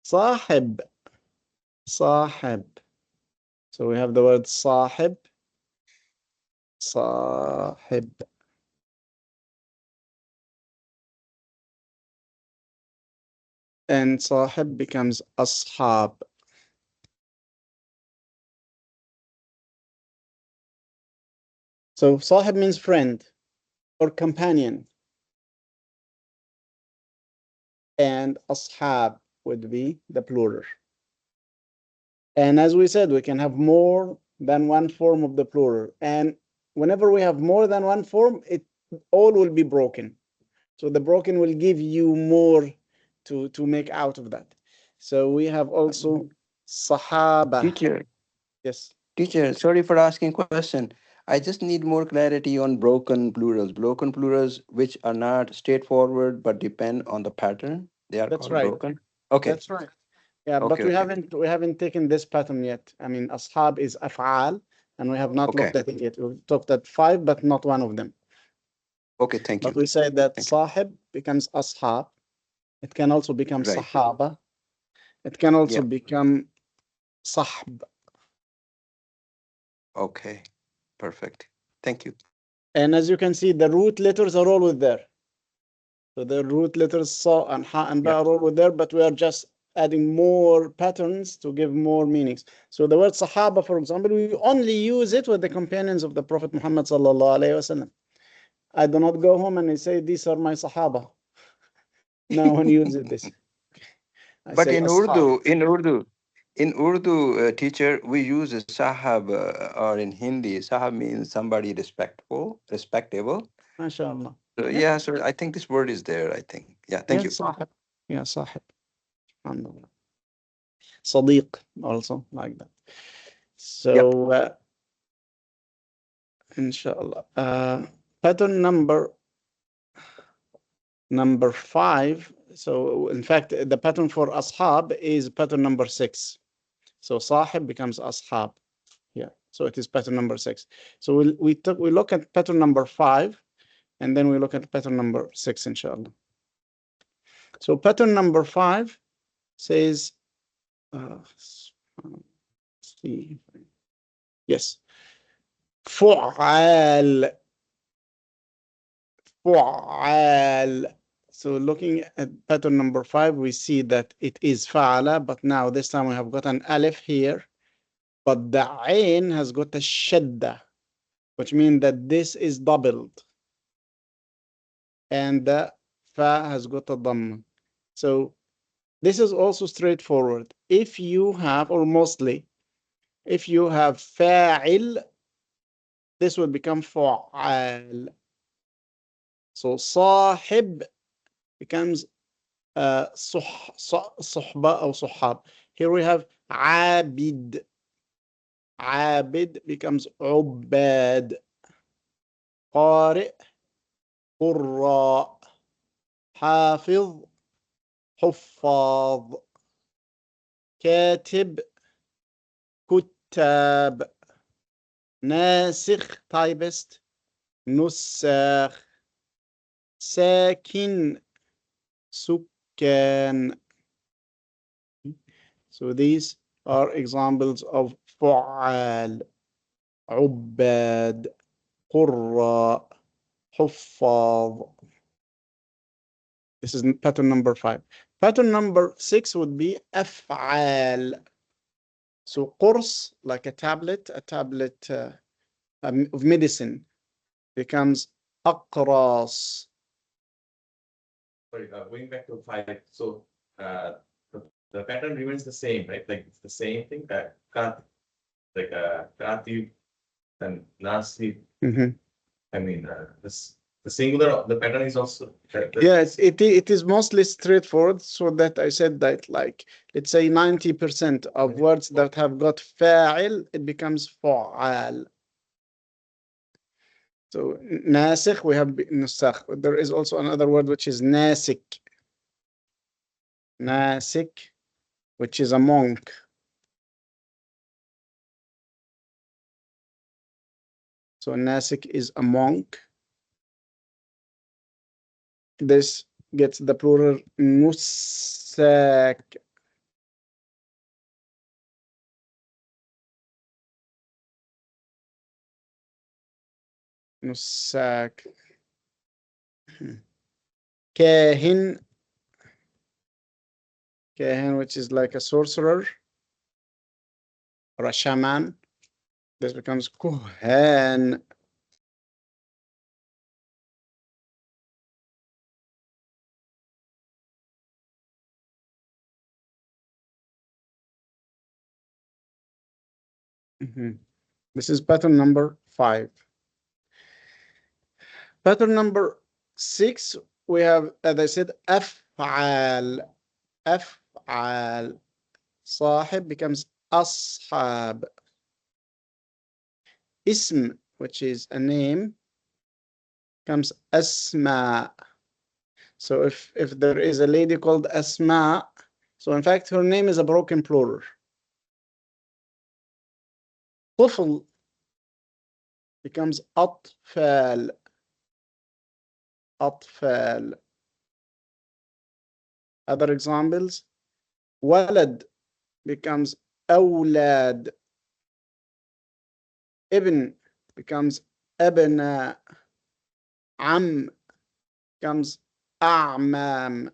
A: Sahib. Sahib. So we have the word sahib. Sahib. And sahib becomes ashab. So sahib means friend or companion. And ashab would be the plural. And as we said, we can have more than one form of the plural. And whenever we have more than one form, it all will be broken. So the broken will give you more to make out of that. So we have also sahaba.
B: Teacher,
A: Yes.
B: teacher, sorry for asking question. I just need more clarity on broken plurals. Broken plurals which are not straightforward but depend on the pattern. They are
A: That's
B: called
A: right.
B: broken. Okay.
A: That's right. Yeah, but
B: Okay.
A: we
B: Okay.
A: haven't taken this pattern yet. I mean, ashab is af'al, and we have not
B: Okay.
A: looked at it yet. We've looked at 5, but not one of them.
B: Okay. Thank you.
A: But we say that
B: Thank you.
A: sahib becomes ashab. It can also become
B: Right.
A: sahaba. It can also
B: Yeah.
A: become sahb.
B: Okay. Perfect. Thank you.
A: And as you can see, the root letters are always there. So the root letters sa and ha and ba
B: Yeah.
A: are always there, but we are just adding more patterns to give more meanings. So the word sahaba, for example, we only use it with the companions of the Prophet Muhammad sallallahu alaihi wasallam. I do not go home and I say, these are my sahaba. No one uses this. I
B: But
A: say
B: in
A: ashab.
B: Urdu, teacher, we use a sahab, or in Hindi, sahab means somebody respectable.
A: MashaAllah.
B: So
A: Yeah,
B: yeah, so I think this word is there. I think. Yeah. Thank
A: yeah,
B: you.
A: sahib. Yeah, sahib. Alhamdulillah. Sadiq also like that.
B: Yep.
A: So inshallah. Pattern number 5. So in fact, the pattern for ashab is pattern number 6. So sahib becomes ashab. Yeah. So it is pattern number 6. So we look at pattern number 5, and then we look at pattern number 6, inshallah. So pattern number 5 says, see, yes, fu'al. Fu'al. So looking at pattern number 5, we see that it is fa'ala, but now this time we have got an alif here, but the ain has got a shadda, which means that this is doubled. And the fa has got a dhamma. So this is also straightforward. If you have, or mostly, if you have fa'il, this will become fu'al. So sahib becomes صحبة أو صحاب. Here we have عابد. عابد becomes عباد. قارئ قراء. حافظ حفاظ. كاتب كتاب. ناسخ typist نساخ. ساكن سكان. So these are examples of فعال, عباد, قراء, حفاظ. This is pattern number 5. Pattern number 6 would be أفعال. So قرص, like a tablet of medicine, becomes أقراص.
C: Sorry, going back to 5. So the pattern remains the same, right? Like it's the same thing. Kat, like Katib and Nasib. I mean, the singular, the pattern is also.
A: Yes, it is mostly straightforward. So that I said that, like, let's say 90% of words that have got fa'il, it becomes fa'al. So nasikh, we have nusakh. There is also another word which is nasik. Nasik, which is a monk. So nasik is a monk. This gets the plural nusak. Nusak. Kahin. Kahin, which is like a sorcerer or a shaman. This becomes kuhan. This is pattern number 5. Pattern number 6, we have, as I said, أفعال. أفعال. صاحب becomes أصحاب. Ism, which is a name, becomes أسماء. So if there is a lady called Asma, so in fact her name is a broken plural. طفل becomes أطفال. أطفال. Other examples, ولد becomes أولاد. Ibn becomes أبناء. عم becomes أعمام.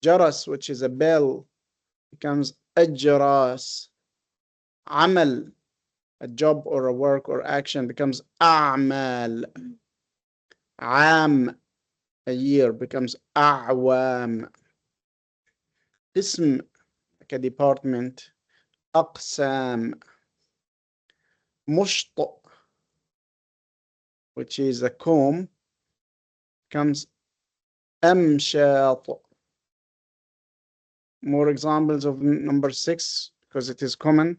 A: جرس, which is a bell, becomes أجراس. عمل, a job or a work or action, becomes أعمال. عام, a year, becomes أعوام. اسم, like a department, أقسام. مشط, which is a comb, becomes أمشاط. More examples of number 6, because it is common.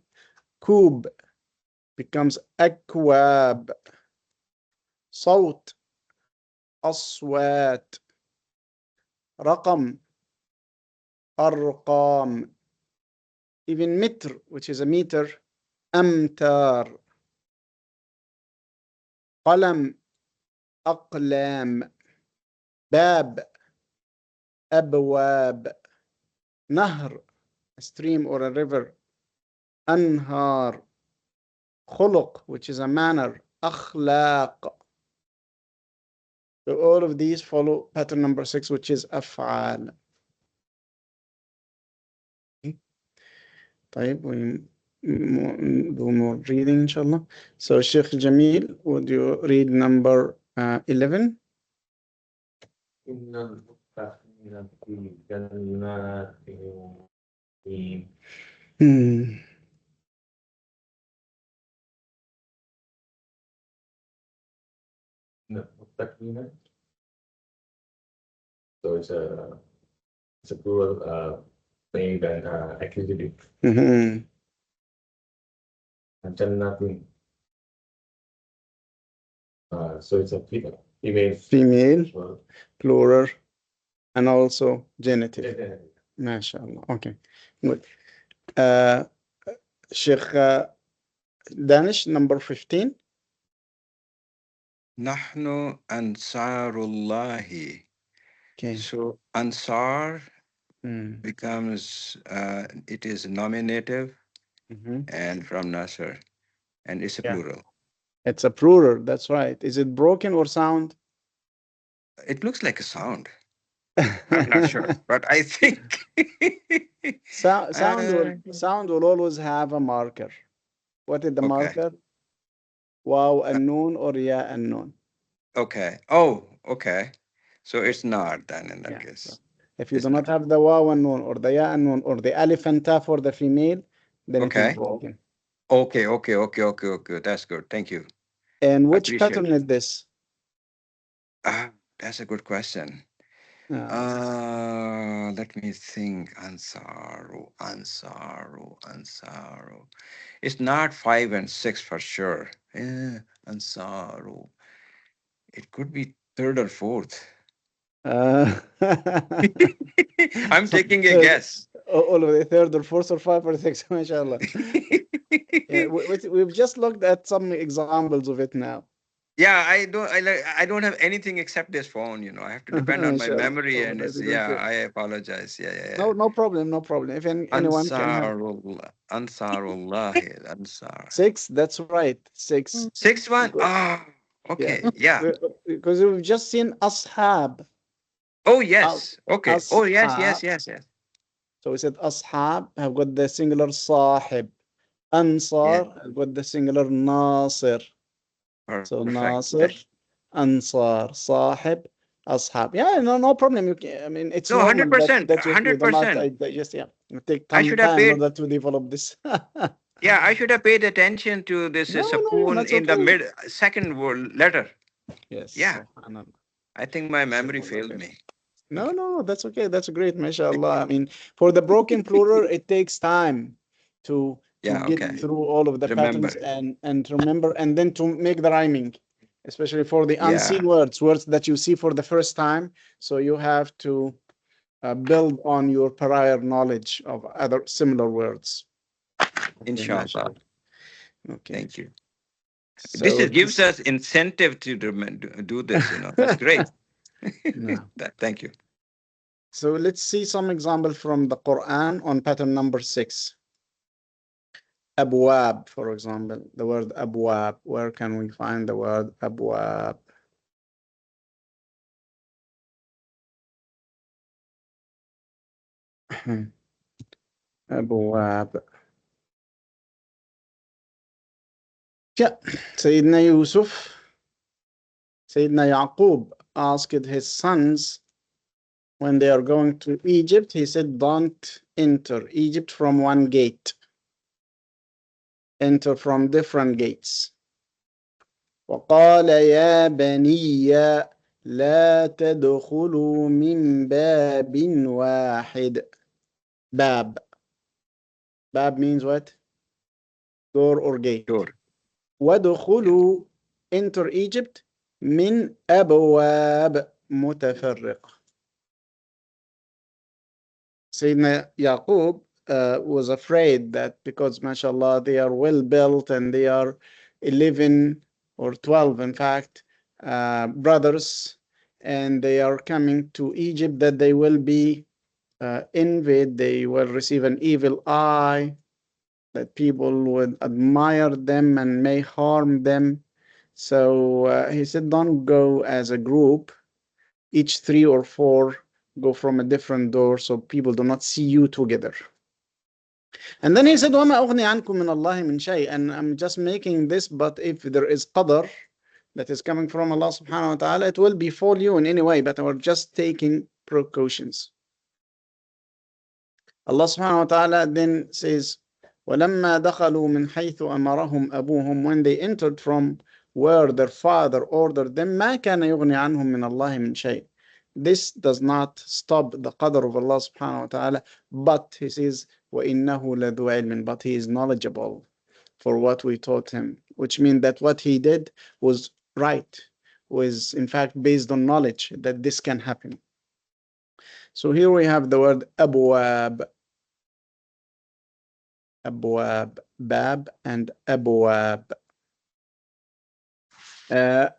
A: كوب becomes أكواب. صوت, أصوات. رقم, أرقام. Even متر, which is a meter, أمتار. قلم, أقلام. باب, أبواب. نهر, a stream or a river, أنهار. خلق, which is a manner, أخلاق. So all of these follow pattern number 6, which is أفعال. طيب, we do more reading inshallah. So Sheikh Jamil, would you read number 11?
C: إن المتقين في جنات ونعيم. المتقين. So it's a plural name and accusative. And Jannatin. So it's a female.
A: Female, plural, and also genitive. MashaAllah. Okay, good. Sheikh Danish, number 15.
B: نحن أنصار الله.
A: Okay.
B: So Ansar becomes, it is nominative
A: Mhm.
B: and from Nasser, and it's a
A: Yeah.
B: plural.
A: It's a plural. That's right. Is it broken or sound?
B: It looks like a sound. I'm not sure, but I think.
A: Sound will always have a marker. What is the
B: Okay.
A: marker? Waw and noon or ya and noon.
B: Okay. Oh, okay. So it's not then in that
A: Yeah. So
B: case.
A: if you
B: It's
A: do not
B: not.
A: have the waw and noon or the ya and noon or the alif and ta for the female, then it is
B: Okay.
A: broken.
B: Okay. That's good. Thank you.
A: And
B: I
A: which
B: appreciate
A: pattern
B: it.
A: is this?
B: That's a good question. Let me think. Ansaru. It's not 5 and 6 for sure. Ansaru. It could be third or fourth.
A: Uh,
B: I'm taking a
A: third,
B: guess.
A: all of the third or fourth or five or six, mashallah. Yeah, we've just looked at some examples of it now.
B: Yeah, I don't have anything except this phone, you know. I have to depend on my
A: Mashallah.
B: memory,
A: Oh,
B: and
A: that
B: it's,
A: is
B: yeah,
A: okay.
B: I apologize. Yeah.
A: No problem, no problem. If anyone can have
B: Ansarullah, Ansar.
A: six, that's right, six.
B: 6-1.
A: Because,
B: Ah,
A: yeah,
B: okay. Yeah.
A: because we've just seen ashab.
B: Oh,
A: As-
B: yes. Okay. Oh, yes.
A: Ashab. So we said ashab have got the singular sahib.
B: Yeah.
A: Ansar have got the singular nasir. So
B: Perfect.
A: nasir, ansar, sahib, ashab. Yeah, no problem. You can, I mean, it's
B: No,
A: normal
B: 100%.
A: that you do not
B: 100%.
A: digest. Yeah, it take
B: I
A: some
B: should have
A: time in
B: paid.
A: order to develop this.
B: Yeah, I should have paid attention to this
A: No,
B: Sapoon
A: that's
B: in the
A: okay.
B: second word letter.
A: Yes,
B: Yeah.
A: subhanallah.
B: I think my memory
A: Jazakallah
B: failed
A: khair.
B: me.
A: No, that's okay. That's great, mashallah. I mean, for the broken plural, it takes time to
B: Yeah.
A: get
B: Okay.
A: through all of the patterns
B: Remember.
A: and to remember, and then to make the rhyming, especially for the unseen
B: Yeah.
A: words that you see for the first time. So you have to build on your prior knowledge of other similar words. Okay,
B: Inshallah.
A: mashallah. Okay.
B: Thank you.
A: So
B: Gives us incentive to do this, you know. That's great.
A: no.
B: Thank you.
A: So let's see some example from the Quran on pattern number 6. Abwab, for example, the word abwab. Where can we find the word abwab? Abwab. Yeah, Sayyidina Yusuf, Sayyidina Yaqub asked his sons when they are going to Egypt, he said, don't enter Egypt from one gate. Enter from different gates. وقال يا بني لا تدخلوا من باب واحد. Bab. Bab means what? Door or gate.
B: Sure.
A: وادخلوا enter Egypt من أبواب متفرقة. Sayyidina Yaqub was afraid that because, mashallah, they are well built and they are 11 or 12, in fact, brothers, and they are coming to Egypt, that they will be envied, they will receive an evil eye, that people would admire them and may harm them. So he said, don't go as a group, each 3 or 4 go from a different door so people do not see you together. And then he said, وَمَا أُغْنِي عَنْكُم مِّنَ اللَّهِ مِنْ شَيْءٍ. And I'm just making this, but if there is qadr that is coming from Allah subhanahu wa ta'ala, it will befall you in any way, but we're just taking precautions. Allah subhanahu wa ta'ala then says, وَلَمَّا دَخَلُوا مِنْ حَيْثُ أَمَرَهُمْ أَبُوهُم. When they entered from where their father ordered them, مَا كَانَ يُغْنِي عَنْهُم مِّنَ اللَّهِ مِنْ شَيْءٍ. This does not stop the qadr of Allah subhanahu wa ta'ala, but he says, وَإِنَّهُ لَذُو عِلْمٍ. But he is knowledgeable for what we taught him, which means that what he did was right, was in fact based on knowledge that this can happen. So here we have the word abwab. Abwab, bab, and abwab.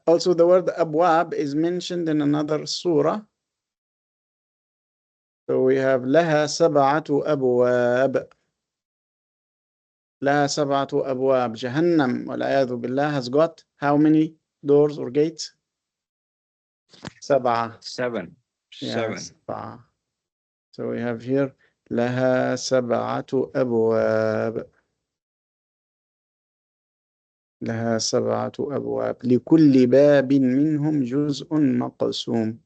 A: Also, the word abwab is mentioned in another surah. So we have لها سبعة أبواب. لها سبعة أبواب. جهنم والعياذ بالله has got how many doors or gates? سبعة.
B: Seven.
A: Yes, سبعة. So we have here لها سبعة أبواب. لها سبعة أبواب لكل باب منهم جزء مقسوم.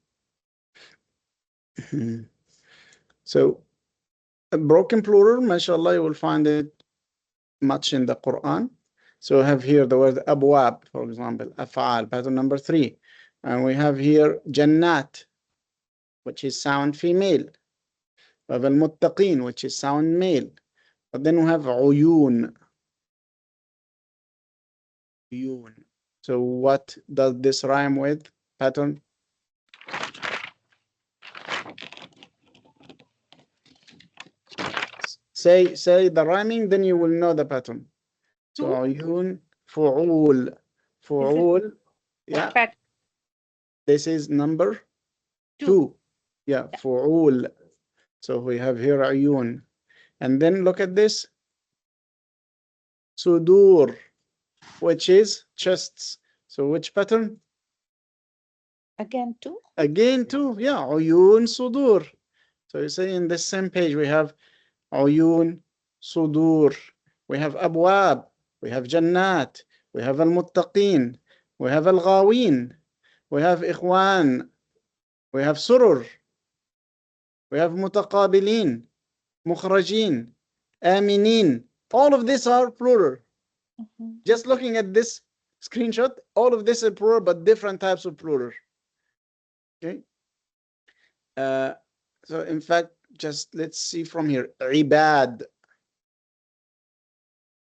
A: So a broken plural, mashallah, you will find it much in the Quran. So we have here the word abwab, for example, af'al, pattern number 3. And we have here jannat, which is sound female. We have al-muttaqin, which is sound male. But then we have uyun. Uyun. So what does this rhyme with? Pattern? Say the rhyming, then you will know the pattern. So uyun, fu'ul. Fu'ul. Yeah.
F: Perfect.
A: This is number 2. Yeah, fu'ul. So we have here uyun. And then look at this. Sudur, which is chests. So which pattern?
F: Again, 2.
A: Again 2. Yeah, uyun, sudur. So you see in this same page we have uyun, sudur. We have abwab. We have jannat. We have al-muttaqin. We have al-ghawin. We have ikhwan. We have surur. We have mutaqabilin, mukhrajin, aminin. All of these are plural. Just looking at this screenshot, all of this is plural, but different types of plural. Okay. So in fact, just let's see from here. Ibad.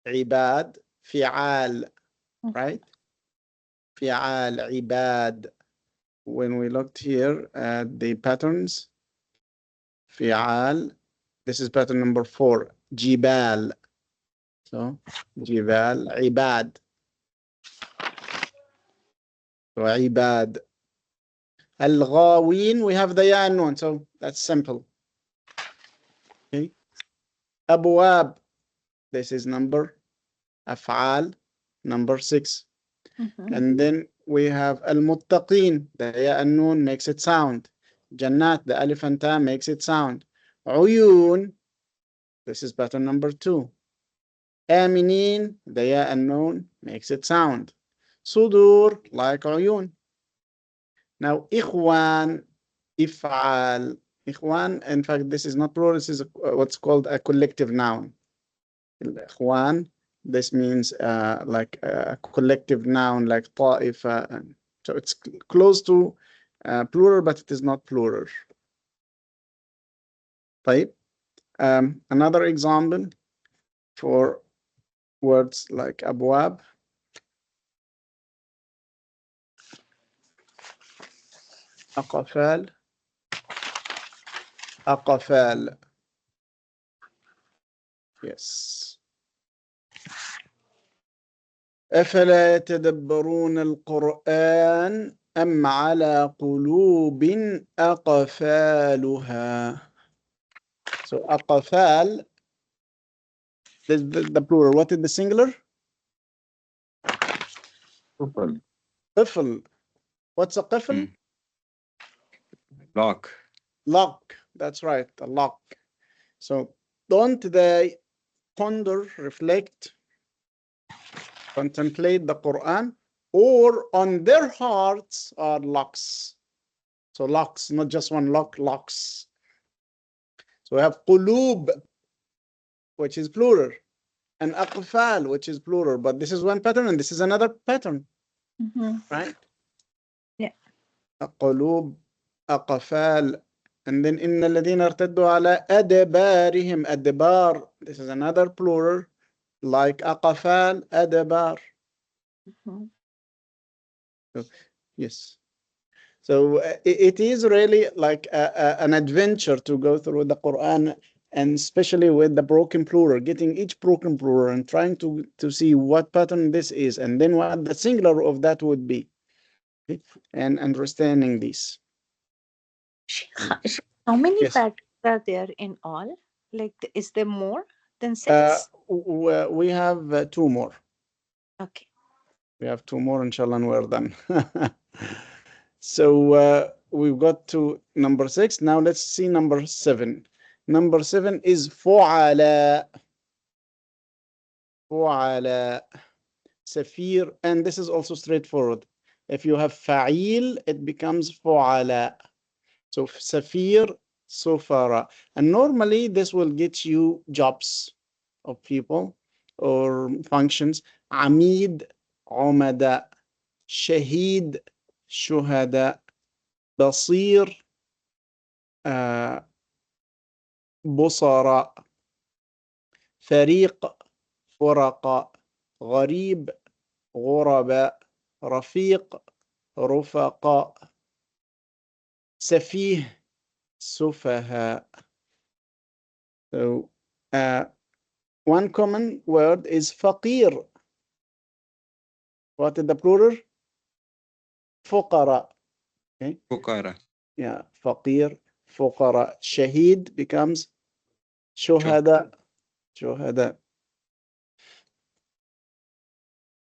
A: Ibad. Fi'al. Right? Fi'al. Ibad. When we looked here at the patterns, fi'al. This is pattern number 4. Jibal. So, jibal. Ibad. So, ibad. Al-ghawin, we have the ya and nun, so that's simple. Okay. Abwab, this is number af'al, number 6. And then we have al-muttaqin, the ya and nun makes it sound. Jannat, the alif and ta makes it sound. Uyun, this is pattern number 2. Aminin, the ya and nun makes it sound. Sudur, like uyun. Now, ikhwan, if'al. Ikhwan, in fact, this is not plural, this is what's called a collective noun. Ikhwan, this means like a collective noun, like ta'ifa. So it's close to plural, but it is not plural. طيب. Another example for words like abwab. أقفال. أقفال. Yes. أفلا يتدبرون القرآن أم على قلوب أقفالها. So أقفال, the plural. What is the singular? قفل. What's a قفل?
B: Lock.
A: Lock. That's right, a lock. So don't they ponder, reflect, contemplate the Quran, or on their hearts are locks? So locks, not just one lock, locks. So we have qulub, which is plural, and aqfal, which is plural, but this is one pattern and this is another pattern, right?
F: Yeah.
A: qulub, aqfal, and then إن الذين ارتدوا على أدبارهم. أدبار, this is another plural, like aqfal, أدبار. So, yes. So it is really like an adventure to go through the Quran, and especially with the broken plural, getting each broken plural and trying to see what pattern this is, and then what the singular of that would be, okay? And understanding this.
F: How many
A: Yes.
F: Are there in all? Like, is there more than 6?
A: We have 2 more.
F: Okay.
A: We have 2 more, inshallah, and we're done. So we've got to number 6. Now let's see number 7. Number 7 is فعلاء. فعلاء. Safir, and this is also straightforward. If you have fa'il, it becomes فعلاء. So Safir, Sufara. And normally this will get you jobs of people or functions. Amid, Umada. Shahid, Shuhada. Basir, بصراء. فريق, فرقاء. غريب, غرباء. رفيق, رفقاء. سفيه, سفهاء. So one common word is فقير. What is the plural? فقراء. Okay.
B: Pukara.
A: Yeah, فقير, فقراء. Shahid becomes شهداء. شهداء.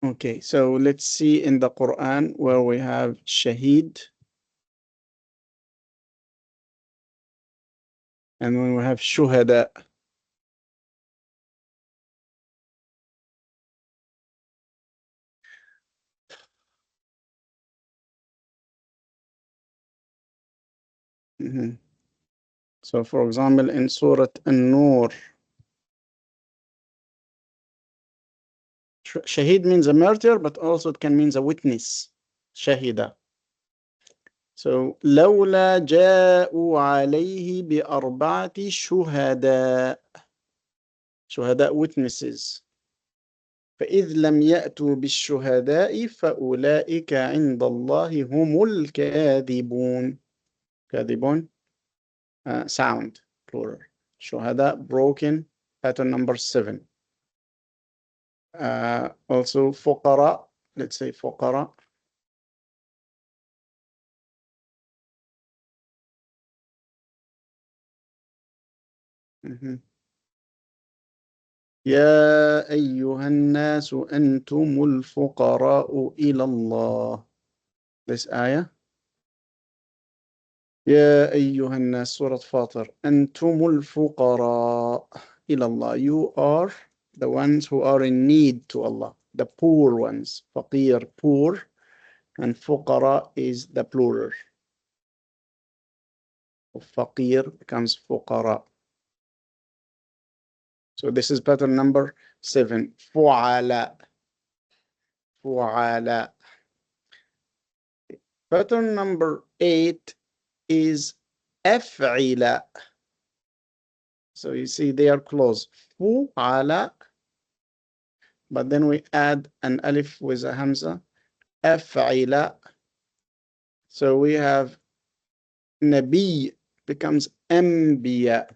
A: Okay, so let's see in the Quran where we have Shahid. And when we have Shuhada. So for example, in Surah An-Nur, Shahid means a martyr, but also it can mean a witness. Shahida. So لولا جاءوا عليه بأربعة شهداء. شهداء witnesses. فإذ لم يأتوا بالشهداء فأولئك عند الله هم الكاذبون. كاذبون. Sound, plural. Shuhada, broken, pattern number 7. Also فقراء, let's say فقراء. يا أيها الناس أنتم الفقراء إلى الله. This ayah. يا أيها الناس, سورة فاطر. أنتم الفقراء إلى الله. You are the ones who are in need to Allah. The poor ones. فقير, poor. And فقراء is the plural. فقير becomes فقراء. So this is pattern number 7. فعلاء. فعلاء. Pattern number 8 is أفعل. So you see they are close. فعلاء. But then we add an alif with a hamza. أفعل. So we have Nabi becomes أنبياء.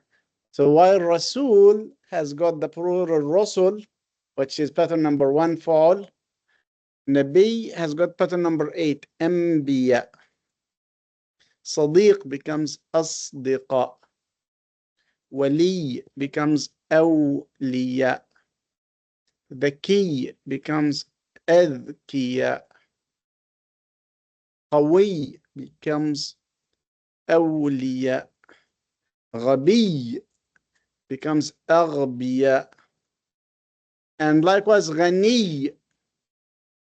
A: So while Rasul has got the plural Rasul, which is pattern number 1 fall, Nabi has got pattern number 8, أنبياء. Sadiq becomes أصدقاء. Wali becomes أولياء. The key becomes أذكياء. قوي becomes أولياء. غبي becomes أغبياء. And likewise غني,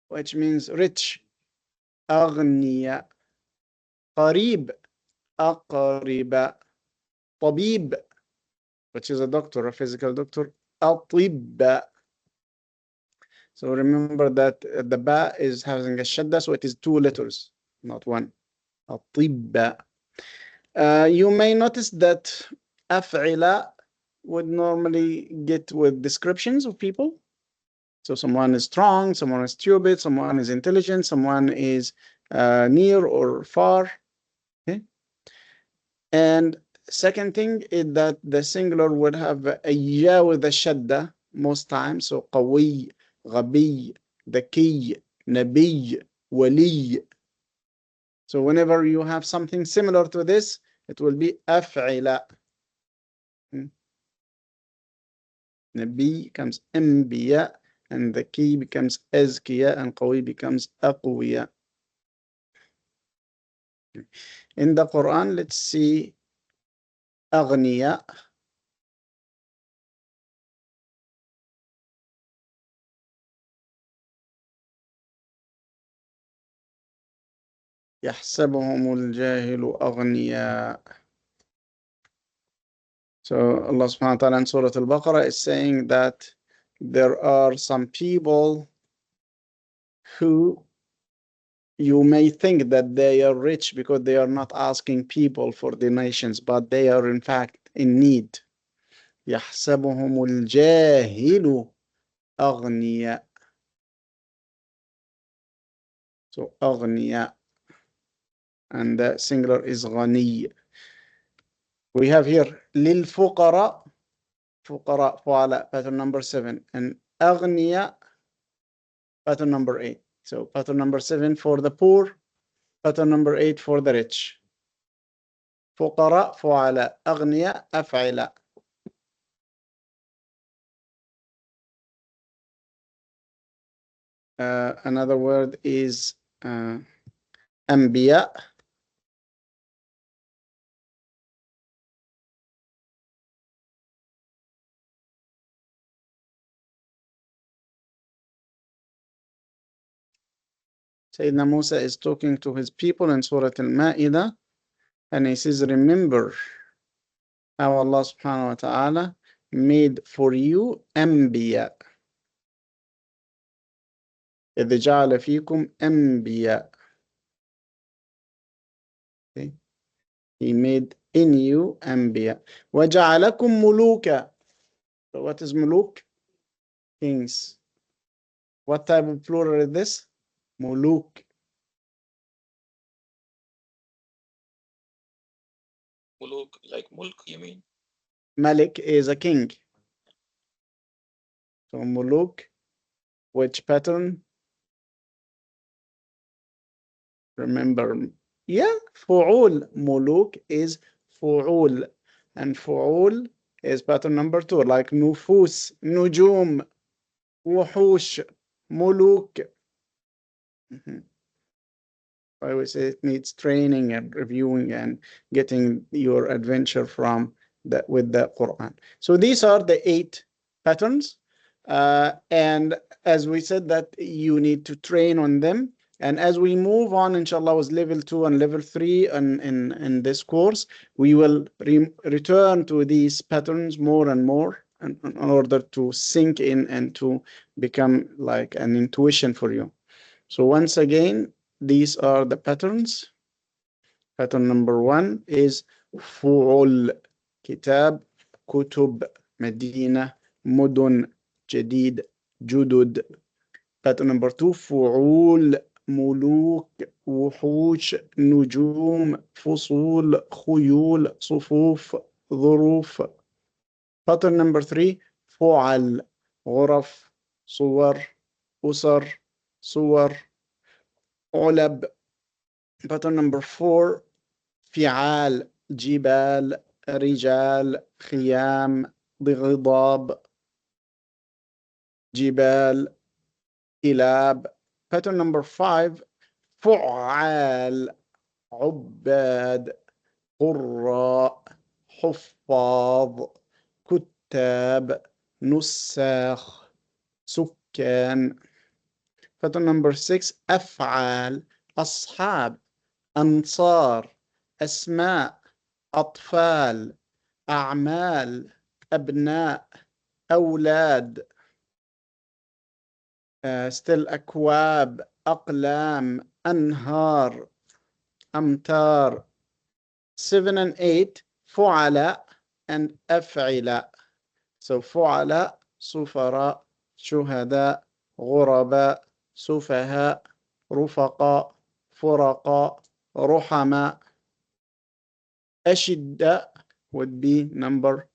A: which means rich, أغنياء. قريب, أقرباء. طبيب, which is a doctor, a physical doctor, أطباء. So remember that the ba is having a shadda, so it is 2 letters, not 1. أطباء. You may notice that أفعل would normally get with descriptions of people. So someone is strong, someone is stupid, someone is intelligent, someone is near or far. Okay? And second thing is that the singular would have a ya with a shadda most times. So قوي, غبي, ذكي, نبي, wali. So whenever you have something similar to this, it will be أفعل. The B becomes أنبياء, and the key becomes أزكياء, and قوي becomes أقوياء. In the Quran, let's see أغنياء. يحسبهم الجاهل أغنياء. So Allah subhanahu wa ta'ala in Surah Al-Baqarah is saying that there are some people who you may think that they are rich because they are not asking people for donations, but they are in fact in need. يحسبهم الجاهل أغنياء. So أغنياء, and the singular is غني. We have here للفقراء, فقراء فعلاء, pattern number 7, and أغنياء, pattern number 8. So pattern number 7 for the poor, pattern number 8 for the rich. فقراء فعلاء, أغنياء أفعلاء. Another word is أنبياء. Sayyidina Musa is talking to his people in Surah Al-Ma'idah, and he says, remember how Allah subhanahu wa ta'ala made for you أنبياء. إذ جعل فيكم أنبياء. Okay. He made in you أنبياء. وجعلكم ملوكا. So what is muluk? Kings. What type of plural is this? Muluk.
G: Muluk, like mulk, you mean?
A: Malik is a king. So muluk, which pattern? Remember, yeah, fu'ul. Muluk is fu'ul, and fu'ul is pattern number 2, like nufus, nujum, wuhush, muluk. I would say it needs training and reviewing and getting your adventure from with the Quran. So these are the 8 patterns, and as we said that you need to train on them. And as we move on, inshallah, with level 2 and level 3 in this course, we will return to these patterns more and more in order to sink in and to become like an intuition for you. So once again, these are the patterns. Pattern number 1 is فعل, كتاب, كتب, مدينة, مدن, جديد, جدد. Pattern number 2 فعول, ملوك, وحوش, نجوم, فصول, خيول, صفوف, ظروف. Pattern number 3 فعل, غرف, صور, أسر, صور, علب. Pattern number 4 فعال, جبال, رجال, خيام, ضغضاب, جبال, كلاب. Pattern number 5 فعال, عباد, قراء, حفاظ, كتاب, نساخ, سكان. Pattern number 6 أفعال, أصحاب, أنصار, أسماء, أطفال, أعمال, أبناء, أولاد. still أكواب, أقلام, أنهار, أمتار. 7 and 8 فعلاء and أفعلاء. So فعلاء, سفراء, شهداء, غرباء, سفهاء, رفقاء, فرقاء, رحماء. أشداء would be number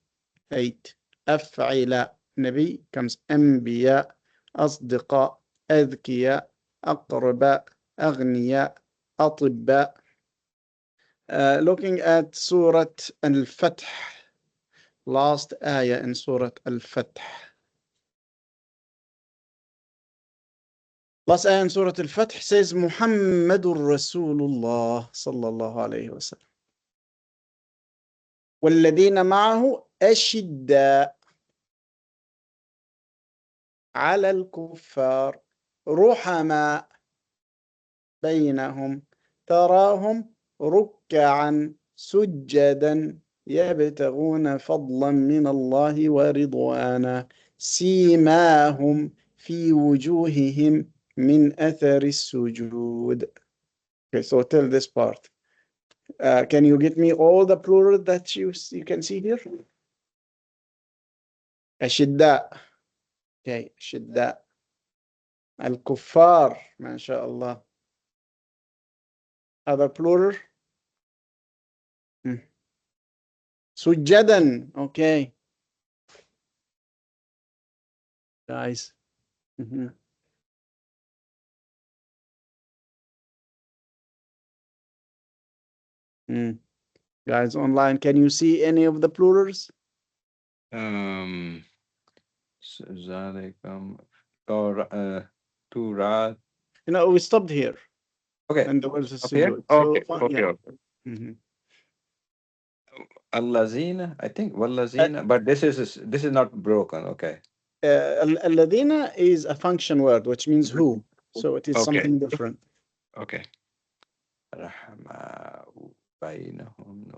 A: 8. أفعلاء, نبي comes أنبياء, أصدقاء, أذكياء, أقرباء, أغنياء, أطباء. Looking at Surah Al-Fath, last ayah in Surah Al-Fath. Last ayah in Surah Al-Fath says Muhammadur Rasulullah sallallahu alayhi wa sallam. والذين معه أشداء على الكفار رحماء بينهم تراهم ركعا سجدا يبتغون فضلا من الله ورضوانا سيماهم في وجوههم من أثر السجود. Okay, so tell this part. Can you get me all the plural that you can see here? أشداء. Okay, أشداء. الكفار ما شاء الله. Other plural? سجدا. Okay. Guys. Guys online, can you see any of the plurals?
B: Or to Ra.
A: You know, we stopped here.
B: Okay.
A: And there was a
B: Up here?
A: sujood.
B: Okay.
A: So,
B: Okay.
A: yeah.
B: Okay. Allazina, I think Wallazina, but this is not broken. Okay.
A: Alladina is a function word, which means who. So it is
B: Okay.
A: something different.
B: Okay. Rahma bainahum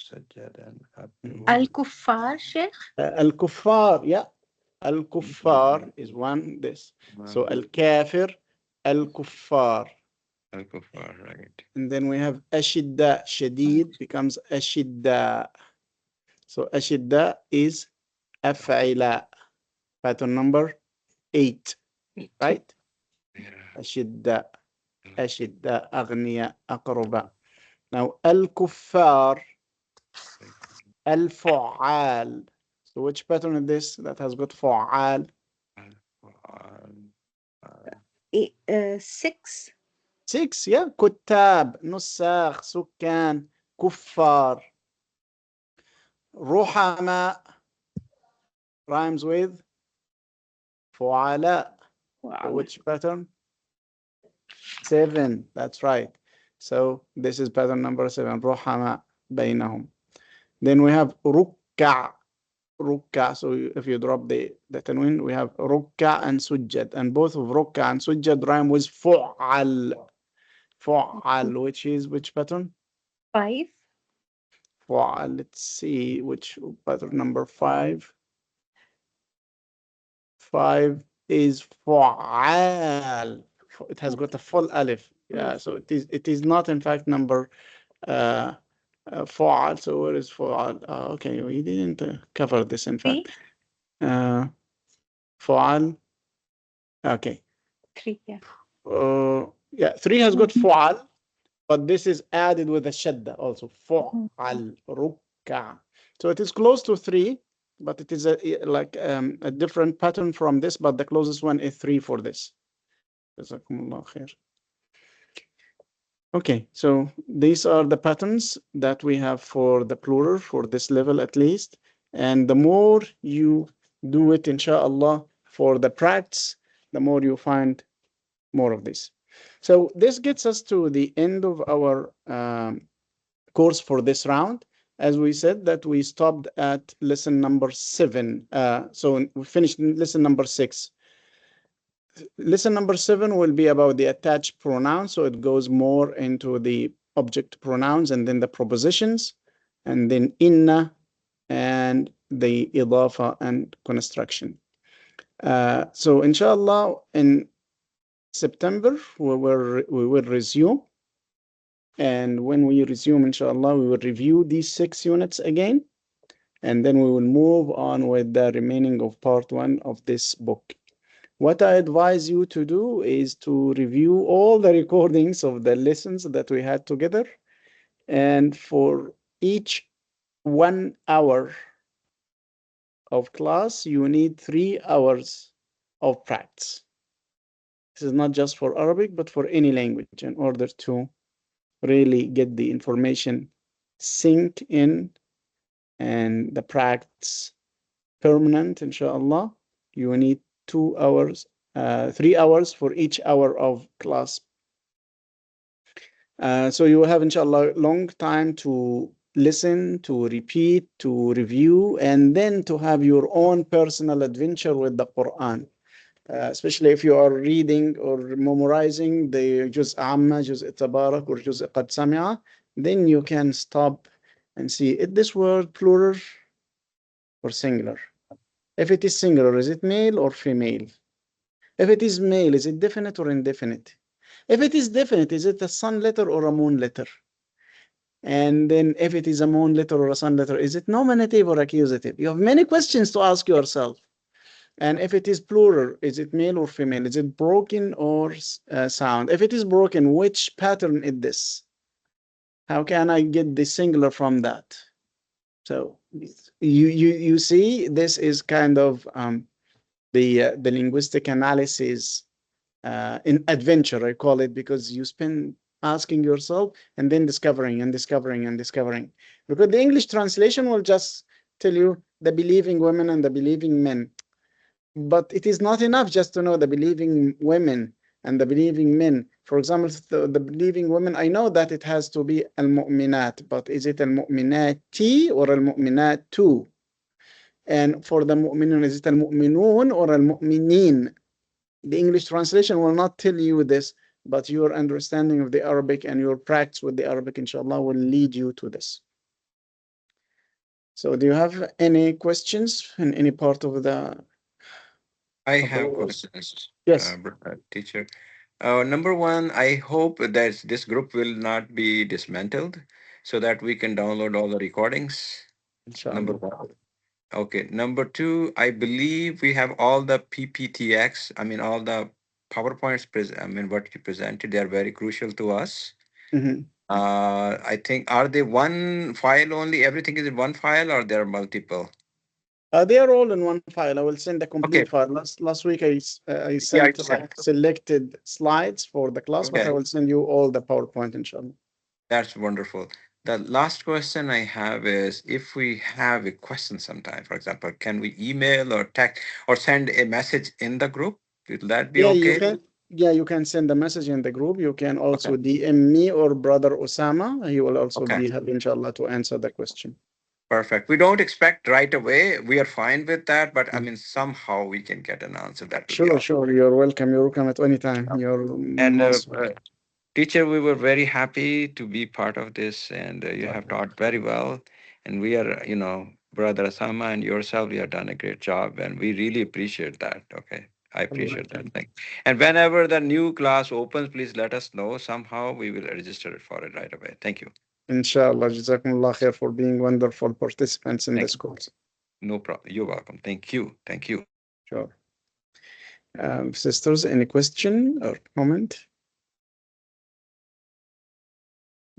B: sajadan
F: Al-Kuffar, Sheikh?
A: Al-Kuffar, yeah. Al-Kuffar is one, this. So Al-Kafir, Al-Kuffar.
B: Al-Kuffar, right.
A: And then we have Ashidda, Shadid becomes Ashidda. So Ashidda is Af'ila, pattern number 8, right? Ashidda, Ashidda, Aghniya, Aqruba. Now Al-Kuffar, Al-Fu'al. So which pattern is this that has got Fu'al?
F: 6.
A: 6, yeah. Kuttab, Nusakh, Sukkan, Kuffar. Ruhama rhymes with Fu'ala.
F: Wow.
A: Which pattern? 7. That's right. So this is pattern number 7. Ruhama bainahum. Then we have Rukka. Rukka. So if you drop the tanwin, we have Rukka and Sujjad. And both of Rukka and Sujjad rhyme with Fu'al. Fu'al, which is which pattern?
F: 5.
A: Fu'al. Let's see which pattern number 5. 5 is Fu'al. It has got a full alif. Yeah, so it is not in fact number Fu'al. So where is Fu'al? Okay, we didn't cover this in fact. Fu'al. Okay.
F: 3, yeah.
A: Yeah, 3 has got Fu'al, but this is added with a shadda also. Fu'al, Rukka. So it is close to 3, but it is like a different pattern from this, but the closest one is 3 for this. Jazakumullah khair. Okay, so these are the patterns that we have for the plural, for this level at least. And the more you do it, inshallah, for the practice, the more you find more of this. So this gets us to the end of our course for this round. As we said that we stopped at lesson number 7. So we finished lesson number 6. Lesson number 7 will be about the attached pronouns. So it goes more into the object pronouns and then the prepositions and then inna and the idafa and construction. So inshallah in September we will resume, and when we resume inshallah we will review these 6 units again, and then we will move on with the remaining of part 1 of this book. What I advise you to do is to review all the recordings of the lessons that we had together, and for each 1 hour of class you need 3 hours of practice. This is not just for Arabic but for any language, in order to really get the information sink in and the practice permanent inshallah. You need 2 hours, 3 hours for each hour of class. So you will have, inshallah, long time to listen, to repeat, to review, and then to have your own personal adventure with the Quran. Especially if you are reading or memorizing the Juz' Amma, Juz' Tabarak, or Juz' Qad Sami'a, then you can stop and see, is this word plural or singular? If it is singular, is it male or female? If it is male, is it definite or indefinite? If it is definite, is it a sun letter or a moon letter? And then if it is a moon letter or a sun letter, is it nominative or accusative? You have many questions to ask yourself. And if it is plural, is it male or female? Is it broken or sound? If it is broken, which pattern is this? How can I get the singular from that? So you see, this is kind of the linguistic analysis in adventure, I call it, because you spend asking yourself and then discovering and discovering and discovering. Because the English translation will just tell you the believing women and the believing men. But it is not enough just to know the believing women and the believing men. For example, the believing women, I know that it has to be al-mu'minat, but is it al-mu'minati or al-mu'minatu? And for the mu'minun, is it al-mu'minun or al-mu'minin? The English translation will not tell you this, but your understanding of the Arabic and your practice with the Arabic, inshallah, will lead you to this. So do you have any questions in any part of the...
H: I have questions.
A: Yes.
H: Teacher. Number one, I hope that this group will not be dismantled so that we can download all the recordings.
A: Inshallah.
H: Number one. Okay. Number two, I believe we have all the PPTX, I mean, all the PowerPoints, what you presented, they are very crucial to us.
A: Mm-hmm.
H: I think, are they one file only? Everything is in one file or there are multiple?
A: They are all in one file. I will send the complete file. Last week I sent selected slides for the class, but I will send you all the PowerPoint, inshallah.
H: That's wonderful. The last question I have is, if we have a question sometime, for example, can we email or text or send a message in the group? Will that be okay?
A: You can send a message in the group. You can also DM me or brother Osama. He will also be happy, inshallah, to answer the question.
H: Perfect. We don't expect right away. We are fine with that, but I mean, somehow we can get an answer. That would be awesome.
A: Sure. You're welcome. You're welcome at any time.
H: Teacher, we were very happy to be part of this, and you have taught very well. And we are, Brother Asama and yourself, you have done a great job, and we really appreciate that. Okay. I appreciate that. Thank you. And whenever the new class opens, please let us know. Somehow we will register it for it right away. Thank you.
A: Inshallah. Jazakumullah khair for being wonderful participants in this course.
H: No problem. You're welcome. Thank you.
A: Sure. Sisters, any question or comment?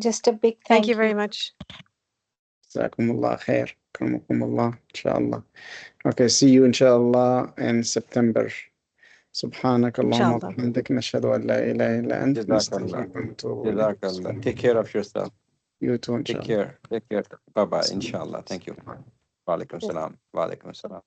F: Just a big
E: Thank you very much.
A: Jazakumullah khair. Karamakumullah, inshallah. Okay, see you inshallah in September. سبحانك اللهم وبحمدك نشهد أن لا إله إلا أنت نستغفرك ونتوب إليك.
H: Take care of yourself.
A: You too, inshallah.
H: Take care. Bye-bye, inshallah. Thank you. Wa alaikum salam.